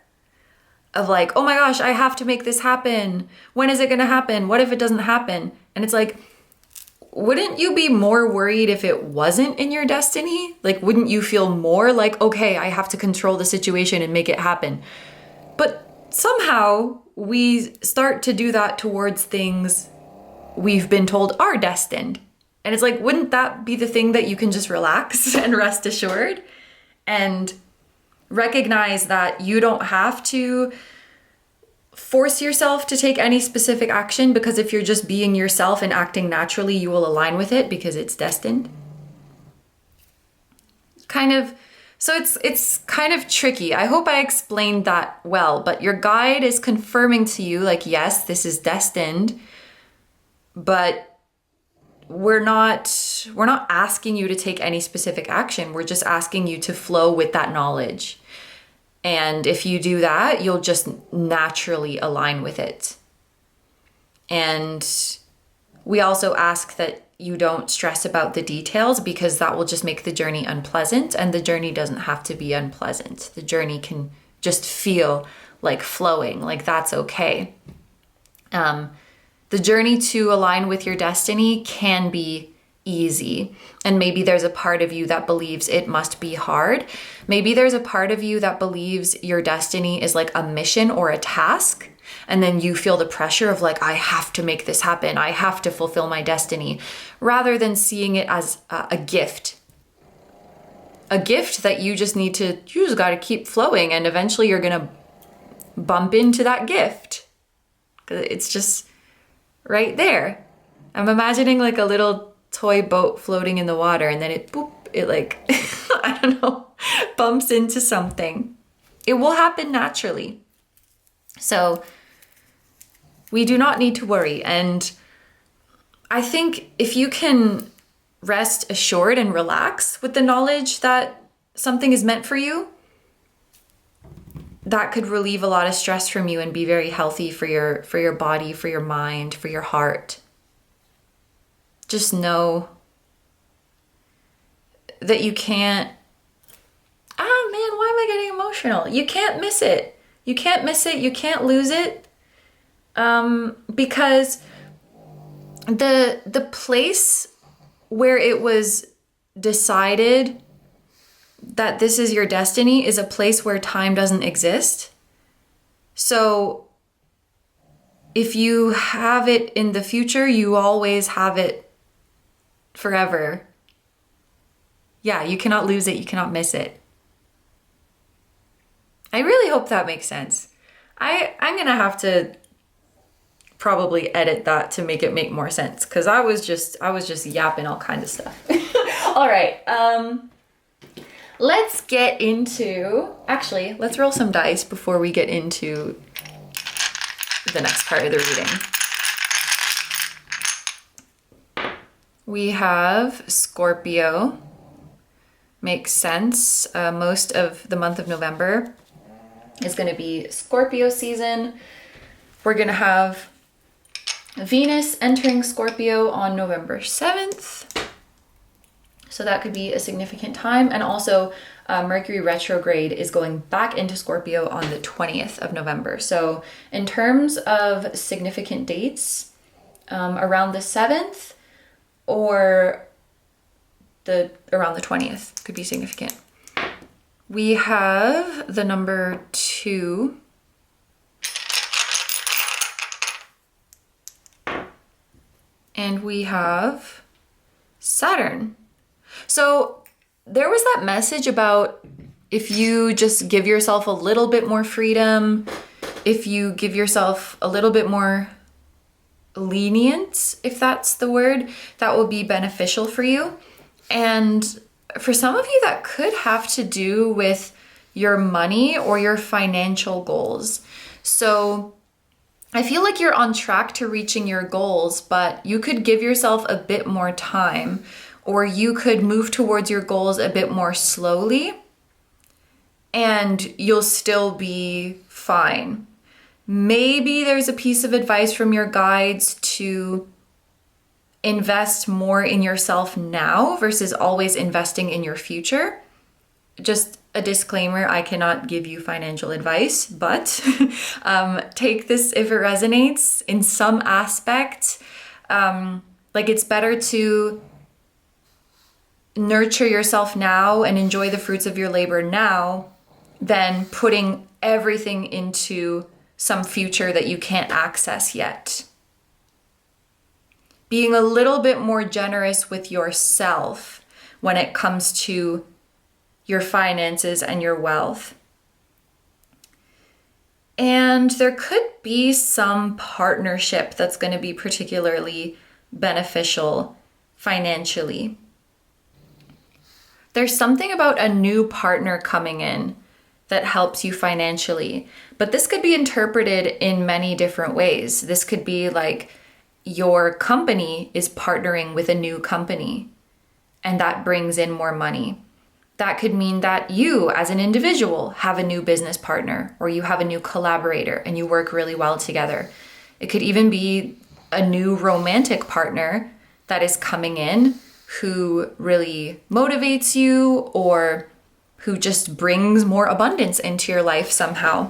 Of like, oh my gosh, I have to make this happen. When is it gonna happen? What if it doesn't happen? And it's like, wouldn't you be more worried if it wasn't in your destiny? Like, wouldn't you feel more like, okay, I have to control the situation and make it happen? But somehow we start to do that towards things we've been told are destined. And it's like, wouldn't that be the thing that you can just relax and rest assured? And recognize that you don't have to force yourself to take any specific action, because if you're just being yourself and acting naturally, you will align with it because it's destined. So it's kind of tricky. I hope I explained that well, but your guide is confirming to you like, yes, this is destined, but we're not asking you to take any specific action. We're just asking you to flow with that knowledge. And if you do that, you'll just naturally align with it. And we also ask that you don't stress about the details, because that will just make the journey unpleasant. And the journey doesn't have to be unpleasant. The journey can just feel like flowing, like that's okay. The journey to align with your destiny can be easy. And maybe there's a part of you that believes it must be hard. Maybe there's a part of you that believes your destiny is like a mission or a task. And then you feel the pressure of like, I have to make this happen. I have to fulfill my destiny, rather than seeing it as a gift. A gift that you just got to keep flowing. And eventually you're going to bump into that gift. It's just right there. I'm imagining like a little toy boat floating in the water, and then it like, I don't know, bumps into something. It will happen naturally. So we do not need to worry. And I think if you can rest assured and relax with the knowledge that something is meant for you, that could relieve a lot of stress from you and be very healthy for your body, for your mind, for your heart. Just know that you can't, man, why am I getting emotional? You can't miss it. You can't miss it. You can't lose it. Because the place where it was decided that this is your destiny is a place where time doesn't exist. So if you have it in the future, you always have it forever. Yeah, you cannot lose it. You cannot miss it. I really hope that makes sense. I'm gonna have to probably edit that to make it make more sense, because I was just yapping all kinds of stuff. All right, let's get into, actually, let's roll some dice before we get into the next part of the reading. We have Scorpio. Makes sense. Most of the month of November is going to be Scorpio season. We're going to have Venus entering Scorpio on November 7th. So that could be a significant time. And also Mercury retrograde is going back into Scorpio on the 20th of November. So in terms of significant dates, around the 7th or around the 20th could be significant. We have the number 2. And we have Saturn. So there was that message about if you just give yourself a little bit more freedom, if you give yourself a little bit more lenient, if that's the word, that will be beneficial for you. And for some of you, that could have to do with your money or your financial goals. So I feel like you're on track to reaching your goals, but you could give yourself a bit more time, or you could move towards your goals a bit more slowly, and you'll still be fine. Maybe there's a piece of advice from your guides to invest more in yourself now versus always investing in your future. Just a disclaimer, I cannot give you financial advice, but take this if it resonates in some aspect. Like it's better to nurture yourself now and enjoy the fruits of your labor now than putting everything into some future that you can't access yet. Being a little bit more generous with yourself when it comes to your finances and your wealth. And there could be some partnership that's going to be particularly beneficial financially. There's something about a new partner coming in that helps you financially, but this could be interpreted in many different ways. This could be like your company is partnering with a new company, and that brings in more money. That could mean that you as an individual have a new business partner, or you have a new collaborator and you work really well together. It could even be a new romantic partner that is coming in who really motivates you, or who just brings more abundance into your life somehow.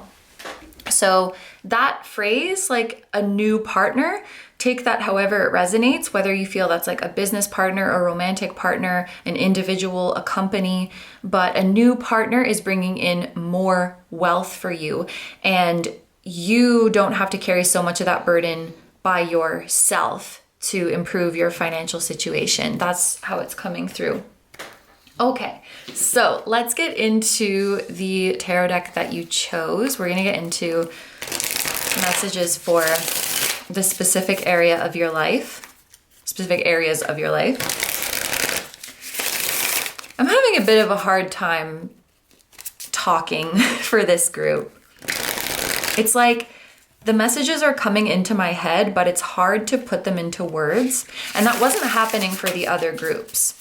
So that phrase, like a new partner, take that however it resonates, whether you feel that's like a business partner, a romantic partner, an individual, a company, but a new partner is bringing in more wealth for you, and you don't have to carry so much of that burden by yourself to improve your financial situation. That's how it's coming through. Okay, so let's get into the tarot deck that you chose. We're gonna get into messages for the specific area of your life, specific areas of your life. I'm having a bit of a hard time talking for this group. It's like the messages are coming into my head, but it's hard to put them into words. And that wasn't happening for the other groups.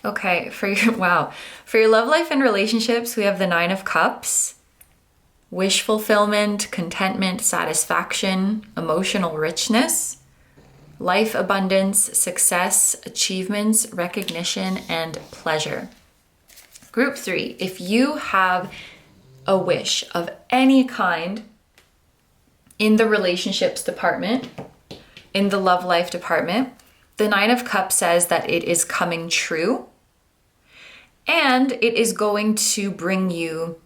Okay, for your love life and relationships, we have the 9 of Cups, wish fulfillment, contentment, satisfaction, emotional richness, life abundance, success, achievements, recognition, and pleasure. Group 3, if you have a wish of any kind in the relationships department, in the love life department, the 9 of Cups says that it is coming true, and it is going to bring you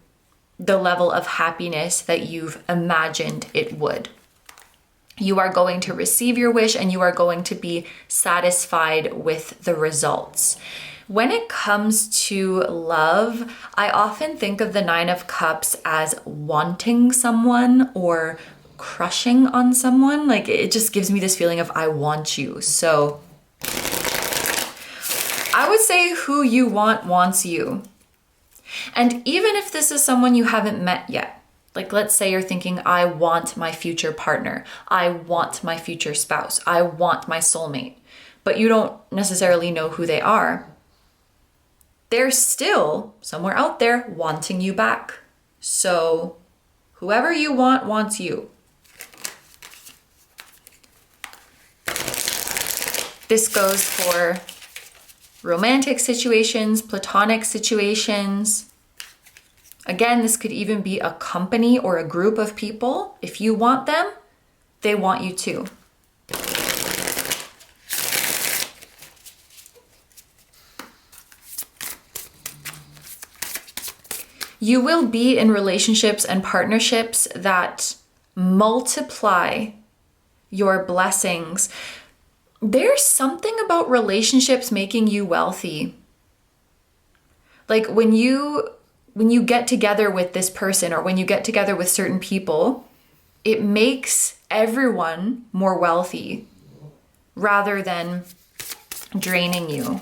the level of happiness that you've imagined it would. You are going to receive your wish, and you are going to be satisfied with the results. When it comes to love, I often think of the 9 of Cups as wanting someone or crushing on someone. Like, it just gives me this feeling of I want you. So I would say who you want wants you. And even if this is someone you haven't met yet, like let's say you're thinking, I want my future partner, I want my future spouse, I want my soulmate, but you don't necessarily know who they are, they're still somewhere out there wanting you back. So whoever you want wants you. This goes for romantic situations, platonic situations. Again, this could even be a company or a group of people. If you want them, they want you too. You will be in relationships and partnerships that multiply your blessings. There's something about relationships making you wealthy. Like when you get together with this person or when you get together with certain people, it makes everyone more wealthy rather than draining you.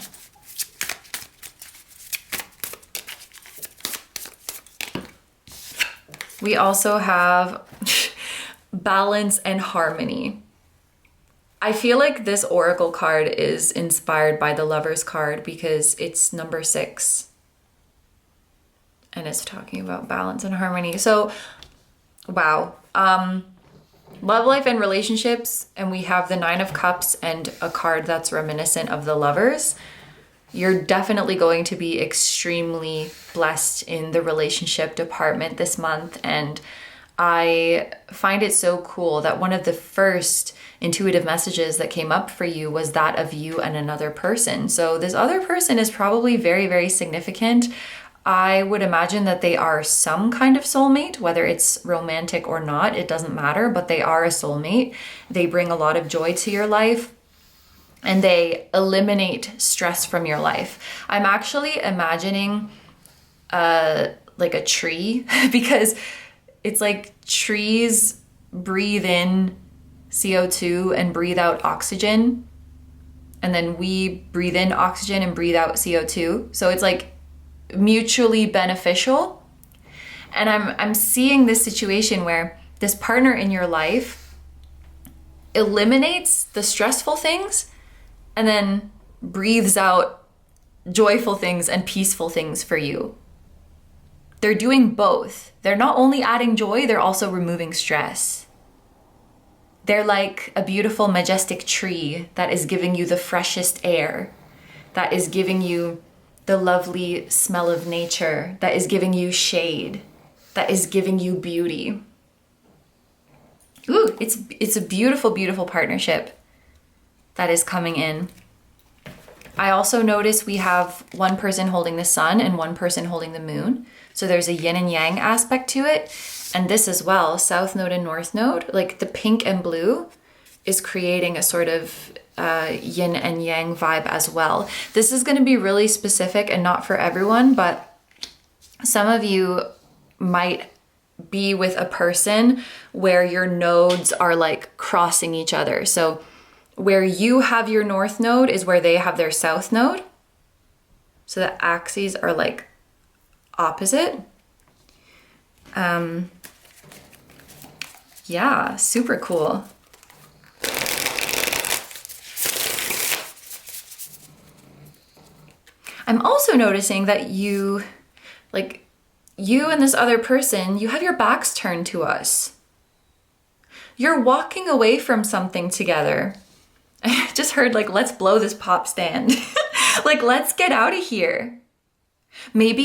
We also have balance and harmony. I feel like this oracle card is inspired by the Lovers card because it's number 6. And it's talking about balance and harmony. So, wow. Love life and relationships, and we have the 9 of Cups and a card that's reminiscent of the Lovers. You're definitely going to be extremely blessed in the relationship department this month. And I find it so cool that one of the first intuitive messages that came up for you was that of you and another person. So this other person is probably very, very significant. I would imagine that they are some kind of soulmate, whether it's romantic or not, it doesn't matter, but they are a soulmate. They bring a lot of joy to your life. And they eliminate stress from your life. I'm actually imagining like a tree because it's like trees breathe in CO2 and breathe out oxygen. And then we breathe in oxygen and breathe out CO2. So it's like mutually beneficial. And I'm seeing this situation where this partner in your life eliminates the stressful things and then breathes out joyful things and peaceful things for you. They're doing both. They're not only adding joy, they're also removing stress. They're like a beautiful, majestic tree that is giving you the freshest air, that is giving you the lovely smell of nature, that is giving you shade, that is giving you beauty. Ooh, it's a beautiful, beautiful partnership that is coming in. I also notice we have one person holding the sun and one person holding the moon. So there's a yin and yang aspect to it. And this as well, south node and north node, like the pink and blue is creating a sort of yin and yang vibe as well. This is going to be really specific and not for everyone, but some of you might be with a person where your nodes are like crossing each other. So where you have your north node is where they have their south node. So the axes are like opposite. Yeah, super cool. I'm also noticing that you and this other person, you have your backs turned to us. You're walking away from something together. I just heard like, let's blow this pop stand. Like, let's get out of here. Maybe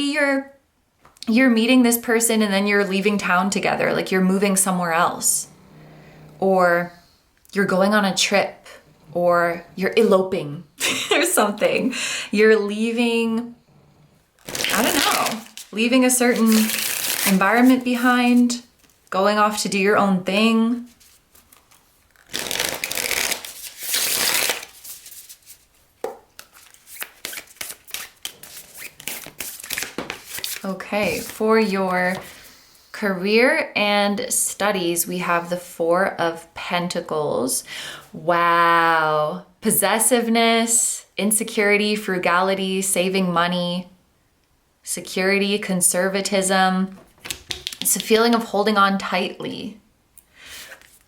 you're meeting this person and then you're leaving town together, like you're moving somewhere else. Or you're going on a trip, or you're eloping or something. You're leaving, I don't know, leaving a certain environment behind, going off to do your own thing. Okay, for your career and studies, we have the 4 of Pentacles. Wow. Possessiveness, insecurity, frugality, saving money, security, conservatism. It's a feeling of holding on tightly.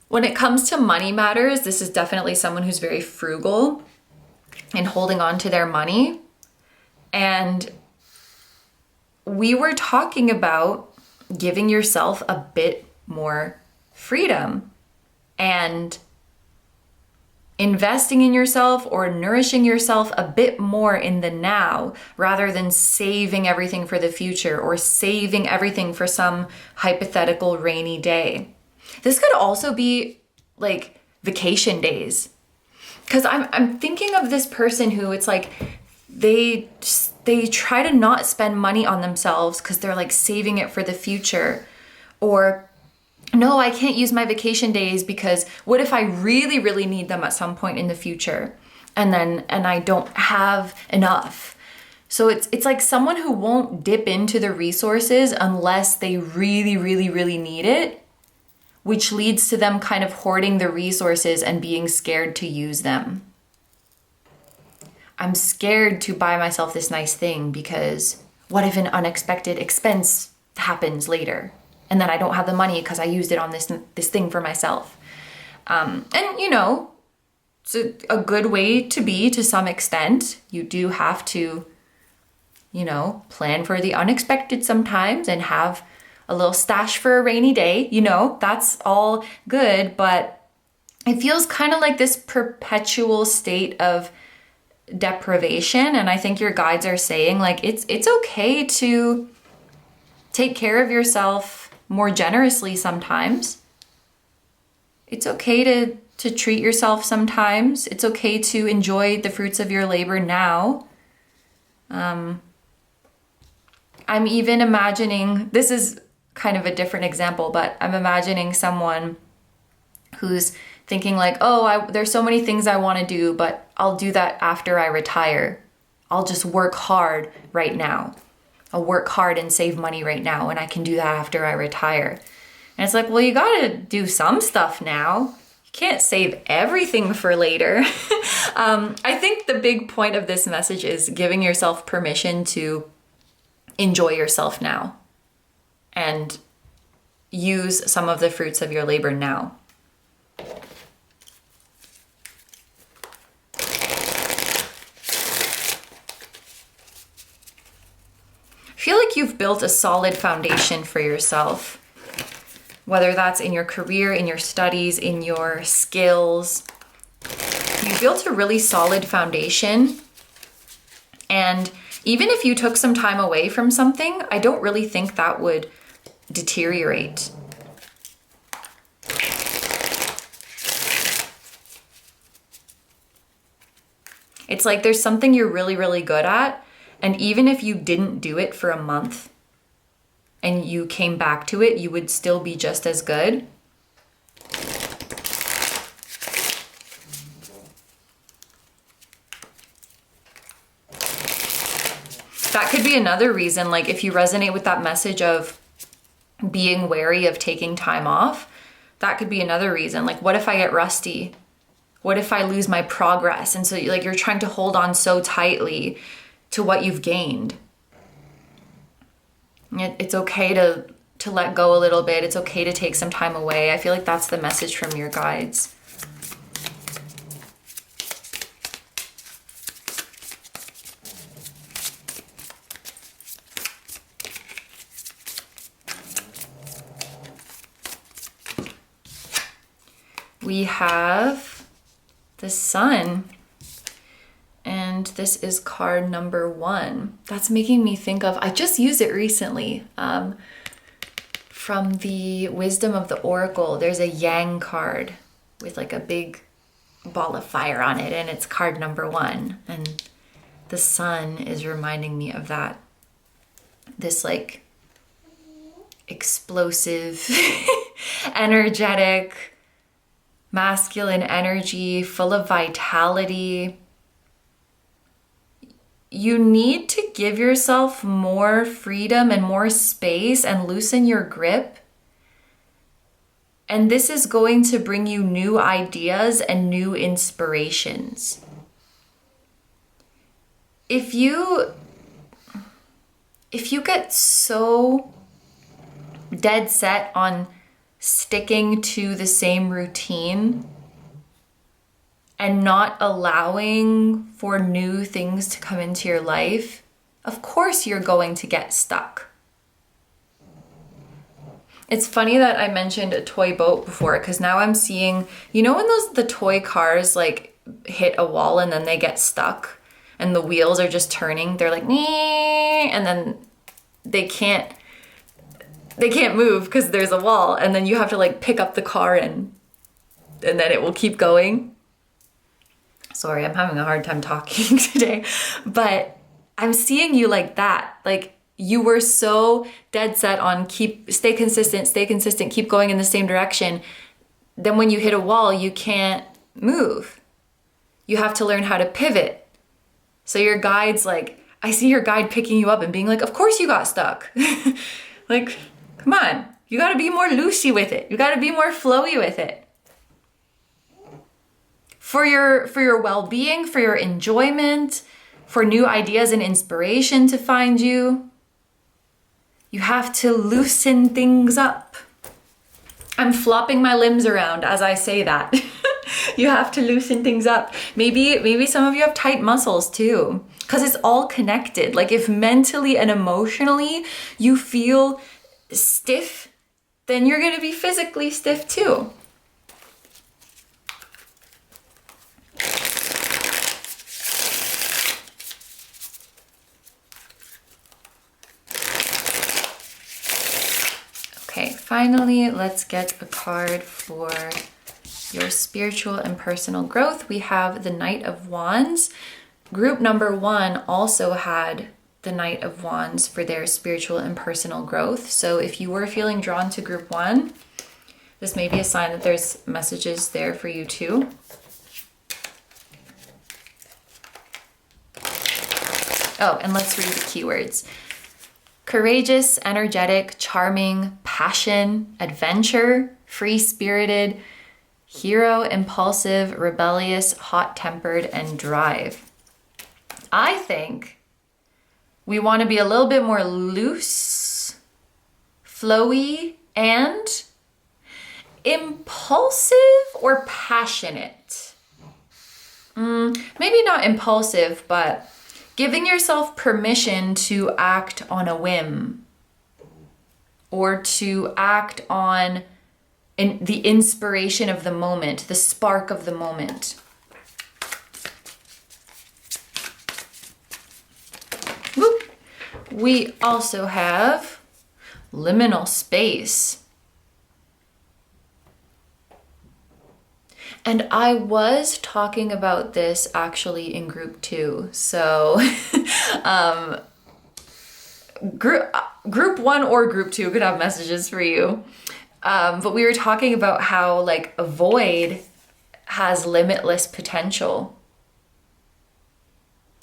When it comes to money matters, this is definitely someone who's very frugal and holding on to their money. And we were talking about giving yourself a bit more freedom and investing in yourself or nourishing yourself a bit more in the now rather than saving everything for the future or saving everything for some hypothetical rainy day. This could also be like vacation days. Because I'm thinking of this person who it's like they try to not spend money on themselves because they're like saving it for the future. Or no, I can't use my vacation days because what if I really, really need them at some point in the future and I don't have enough. So it's like someone who won't dip into the resources unless they really, really, really need it, which leads to them kind of hoarding the resources and being scared to use them. I'm scared to buy myself this nice thing because what if an unexpected expense happens later and then I don't have the money because I used it on this thing for myself. And you know, it's a good way to be to some extent. You do have to, you know, plan for the unexpected sometimes and have a little stash for a rainy day, you know, that's all good, but it feels kind of like this perpetual state of deprivation. And I think your guides are saying like, it's okay to take care of yourself more generously sometimes. It's okay to treat yourself sometimes. It's okay to enjoy the fruits of your labor now. I'm even imagining, this is kind of a different example, but I'm imagining someone who's thinking like, oh, there's so many things I want to do, but I'll do that after I retire. I'll just work hard right now. I'll work hard and save money right now, and I can do that after I retire. And it's like, well, you gotta do some stuff now. You can't save everything for later. I think the big point of this message is giving yourself permission to enjoy yourself now and use some of the fruits of your labor now. I feel like you've built a solid foundation for yourself, whether that's in your career, in your studies, in your skills. You've built a really solid foundation. And even if you took some time away from something, I don't really think that would deteriorate. It's like there's something you're really, really good at. And even if you didn't do it for a month and you came back to it, you would still be just as good. That could be another reason, like if you resonate with that message of being wary of taking time off, that could be another reason. Like, what if I get rusty? What if I lose my progress? And so like you're trying to hold on so tightly to what you've gained. It's okay to let go a little bit. It's okay to take some time away. I feel like that's the message from your guides. We have the Sun. And this is card number 1. That's making me think of, I just used it recently from the Wisdom of the Oracle. There's a Yang card with like a big ball of fire on it, and it's card number 1. And the Sun is reminding me of that. This like explosive, energetic, masculine energy, full of vitality. You need to give yourself more freedom and more space and loosen your grip. And this is going to bring you new ideas and new inspirations. If you get so dead set on sticking to the same routine and not allowing for new things to come into your life, of course you're going to get stuck. It's funny that I mentioned a toy boat before, because now I'm seeing, you know, when the toy cars like hit a wall and then they get stuck and the wheels are just turning, they're like, nee, and then they can't move because there's a wall, and then you have to like pick up the car and then it will keep going. Sorry, I'm having a hard time talking today, but I'm seeing you like that. Like, you were so dead set on stay consistent, keep going in the same direction. Then when you hit a wall, you can't move. You have to learn how to pivot. So your guide's like, I see your guide picking you up and being like, of course you got stuck. Like, come on, you gotta be more loosey with it. You gotta be more flowy with it. For your well-being, for your enjoyment, for new ideas and inspiration to find you, you have to loosen things up. I'm flopping my limbs around as I say that. You have to loosen things up. Maybe some of you have tight muscles too, because it's all connected. Like, if mentally and emotionally you feel stiff, then you're going to be physically stiff too. Okay, finally, let's get a card for your spiritual and personal growth. We have the Knight of Wands. Group number 1 also had the Knight of Wands for their spiritual and personal growth. So if you were feeling drawn to group 1, this may be a sign that there's messages there for you too. Oh, and let's read the keywords. Courageous, energetic, charming, passion, adventure, free-spirited, hero, impulsive, rebellious, hot-tempered, and drive. I think we want to be a little bit more loose, flowy, and impulsive or passionate. Maybe not impulsive, but giving yourself permission to act on a whim or to act on the inspiration of the moment, the spark of the moment. Whoop. We also have liminal space. And I was talking about this actually in group 2. So group 1 or group 2 could have messages for you. But we were talking about how like a void has limitless potential.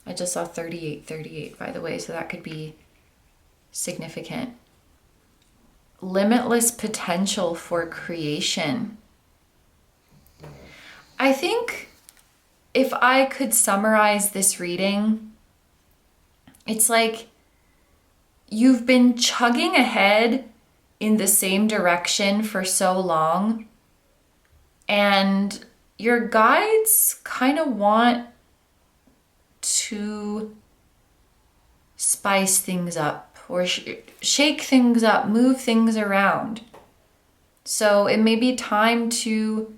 I just saw 38, by the way, so that could be significant. Limitless potential for creation. I think if I could summarize this reading, it's like you've been chugging ahead in the same direction for so long, and your guides kind of want to spice things up or shake things up, move things around. So it may be time to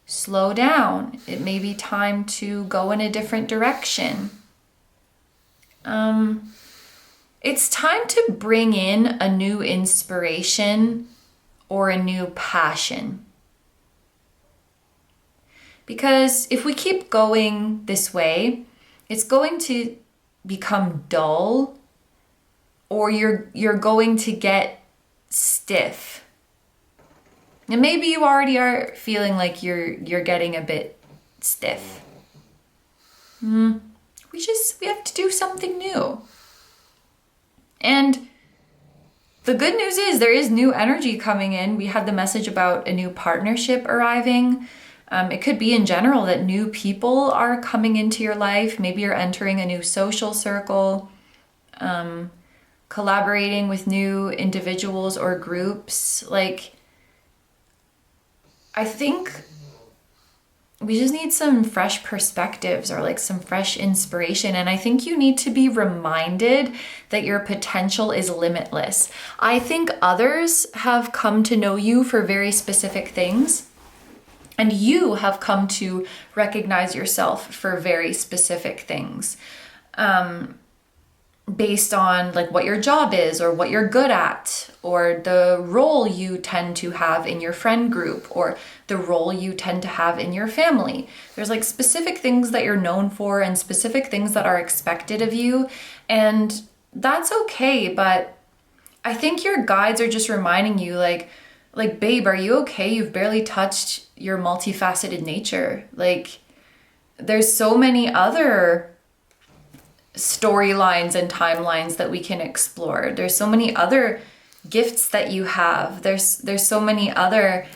slow down. It may be time to go in a different direction. It's time to bring in a new inspiration or a new passion. Because if we keep going this way, it's going to become dull, or you're going to get stiff. And maybe you already are feeling like you're getting a bit stiff. We have to do something new. And the good news is there is new energy coming in. We had the message about a new partnership arriving. It could be in general that new people are coming into your life. Maybe you're entering a new social circle, collaborating with new individuals or groups. Like, I think we just need some fresh perspectives or like some fresh inspiration. And I think you need to be reminded that your potential is limitless. I think others have come to know you for very specific things, and you have come to recognize yourself for very specific things. Based on like what your job is or what you're good at, or the role you tend to have in your friend group, or the role you tend to have in your family. There's like specific things that you're known for and specific things that are expected of you, and that's okay. But I think your guides are just reminding you like babe, are you okay? You've barely touched your multifaceted nature. Like, there's so many other storylines and timelines that we can explore. There's so many other gifts that you have. There's so many other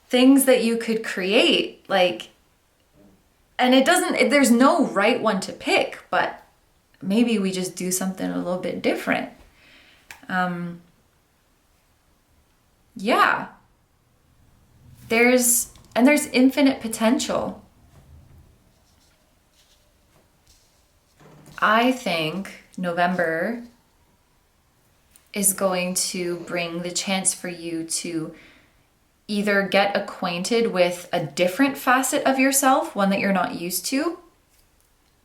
things that you could create. Like, and there's no right one to pick, but maybe we just do something a little bit different. Yeah. There's infinite potential. I think November is going to bring the chance for you to either get acquainted with a different facet of yourself, one that you're not used to,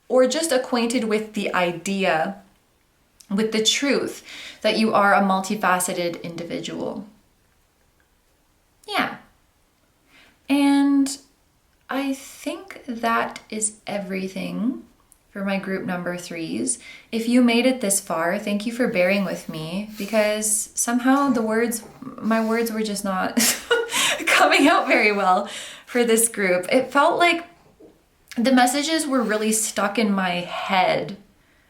or just acquainted with the idea, with the truth that you are a multifaceted individual. Yeah. And I think that is everything for my group number 3s. If you made it this far, thank you for bearing with me, because somehow my words were just not coming out very well for this group. It felt like the messages were really stuck in my head,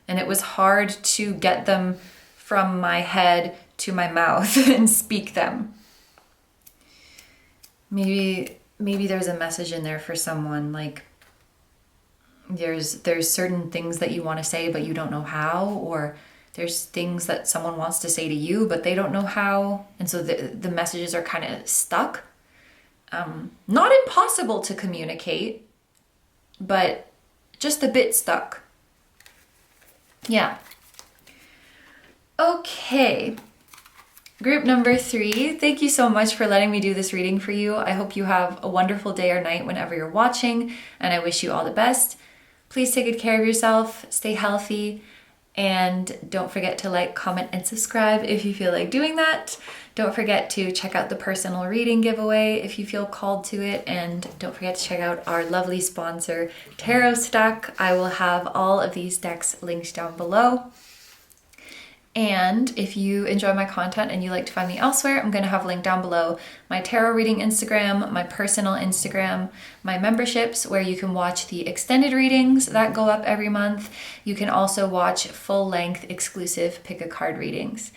and it was hard to get them from my head to my mouth and speak them. Maybe there's a message in there for someone, like there's certain things that you want to say but you don't know how, or there's things that someone wants to say to you but they don't know how, and so the messages are kind of stuck. Not impossible to communicate, but just a bit stuck. Yeah. Okay. Group number 3, thank you so much for letting me do this reading for you. I hope you have a wonderful day or night whenever you're watching, and I wish you all the best. Please take good care of yourself, stay healthy, and don't forget to like, comment, and subscribe if you feel like doing that. Don't forget to check out the personal reading giveaway if you feel called to it, and don't forget to check out our lovely sponsor, Tarot Stack. I will have all of these decks linked down below. And if you enjoy my content and you like to find me elsewhere, I'm going to have linked down below my tarot reading Instagram, my personal Instagram, my memberships where you can watch the extended readings that go up every month. You can also watch full-length exclusive pick a card readings.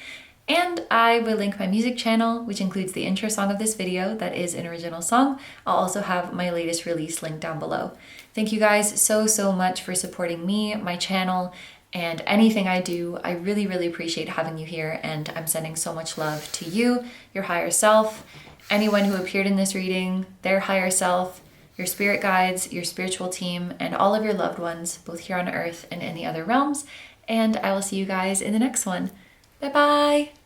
And I will link my music channel, which includes the intro song of this video that is an original song. I'll also have my latest release linked down below. Thank you guys so much for supporting me, my channel, and anything I do. I really appreciate having you here, and I'm sending so much love to you, your higher self, anyone who appeared in this reading, their higher self, your spirit guides, your spiritual team, and all of your loved ones, both here on earth and in the other realms. And I will see you guys in the next one. Bye bye!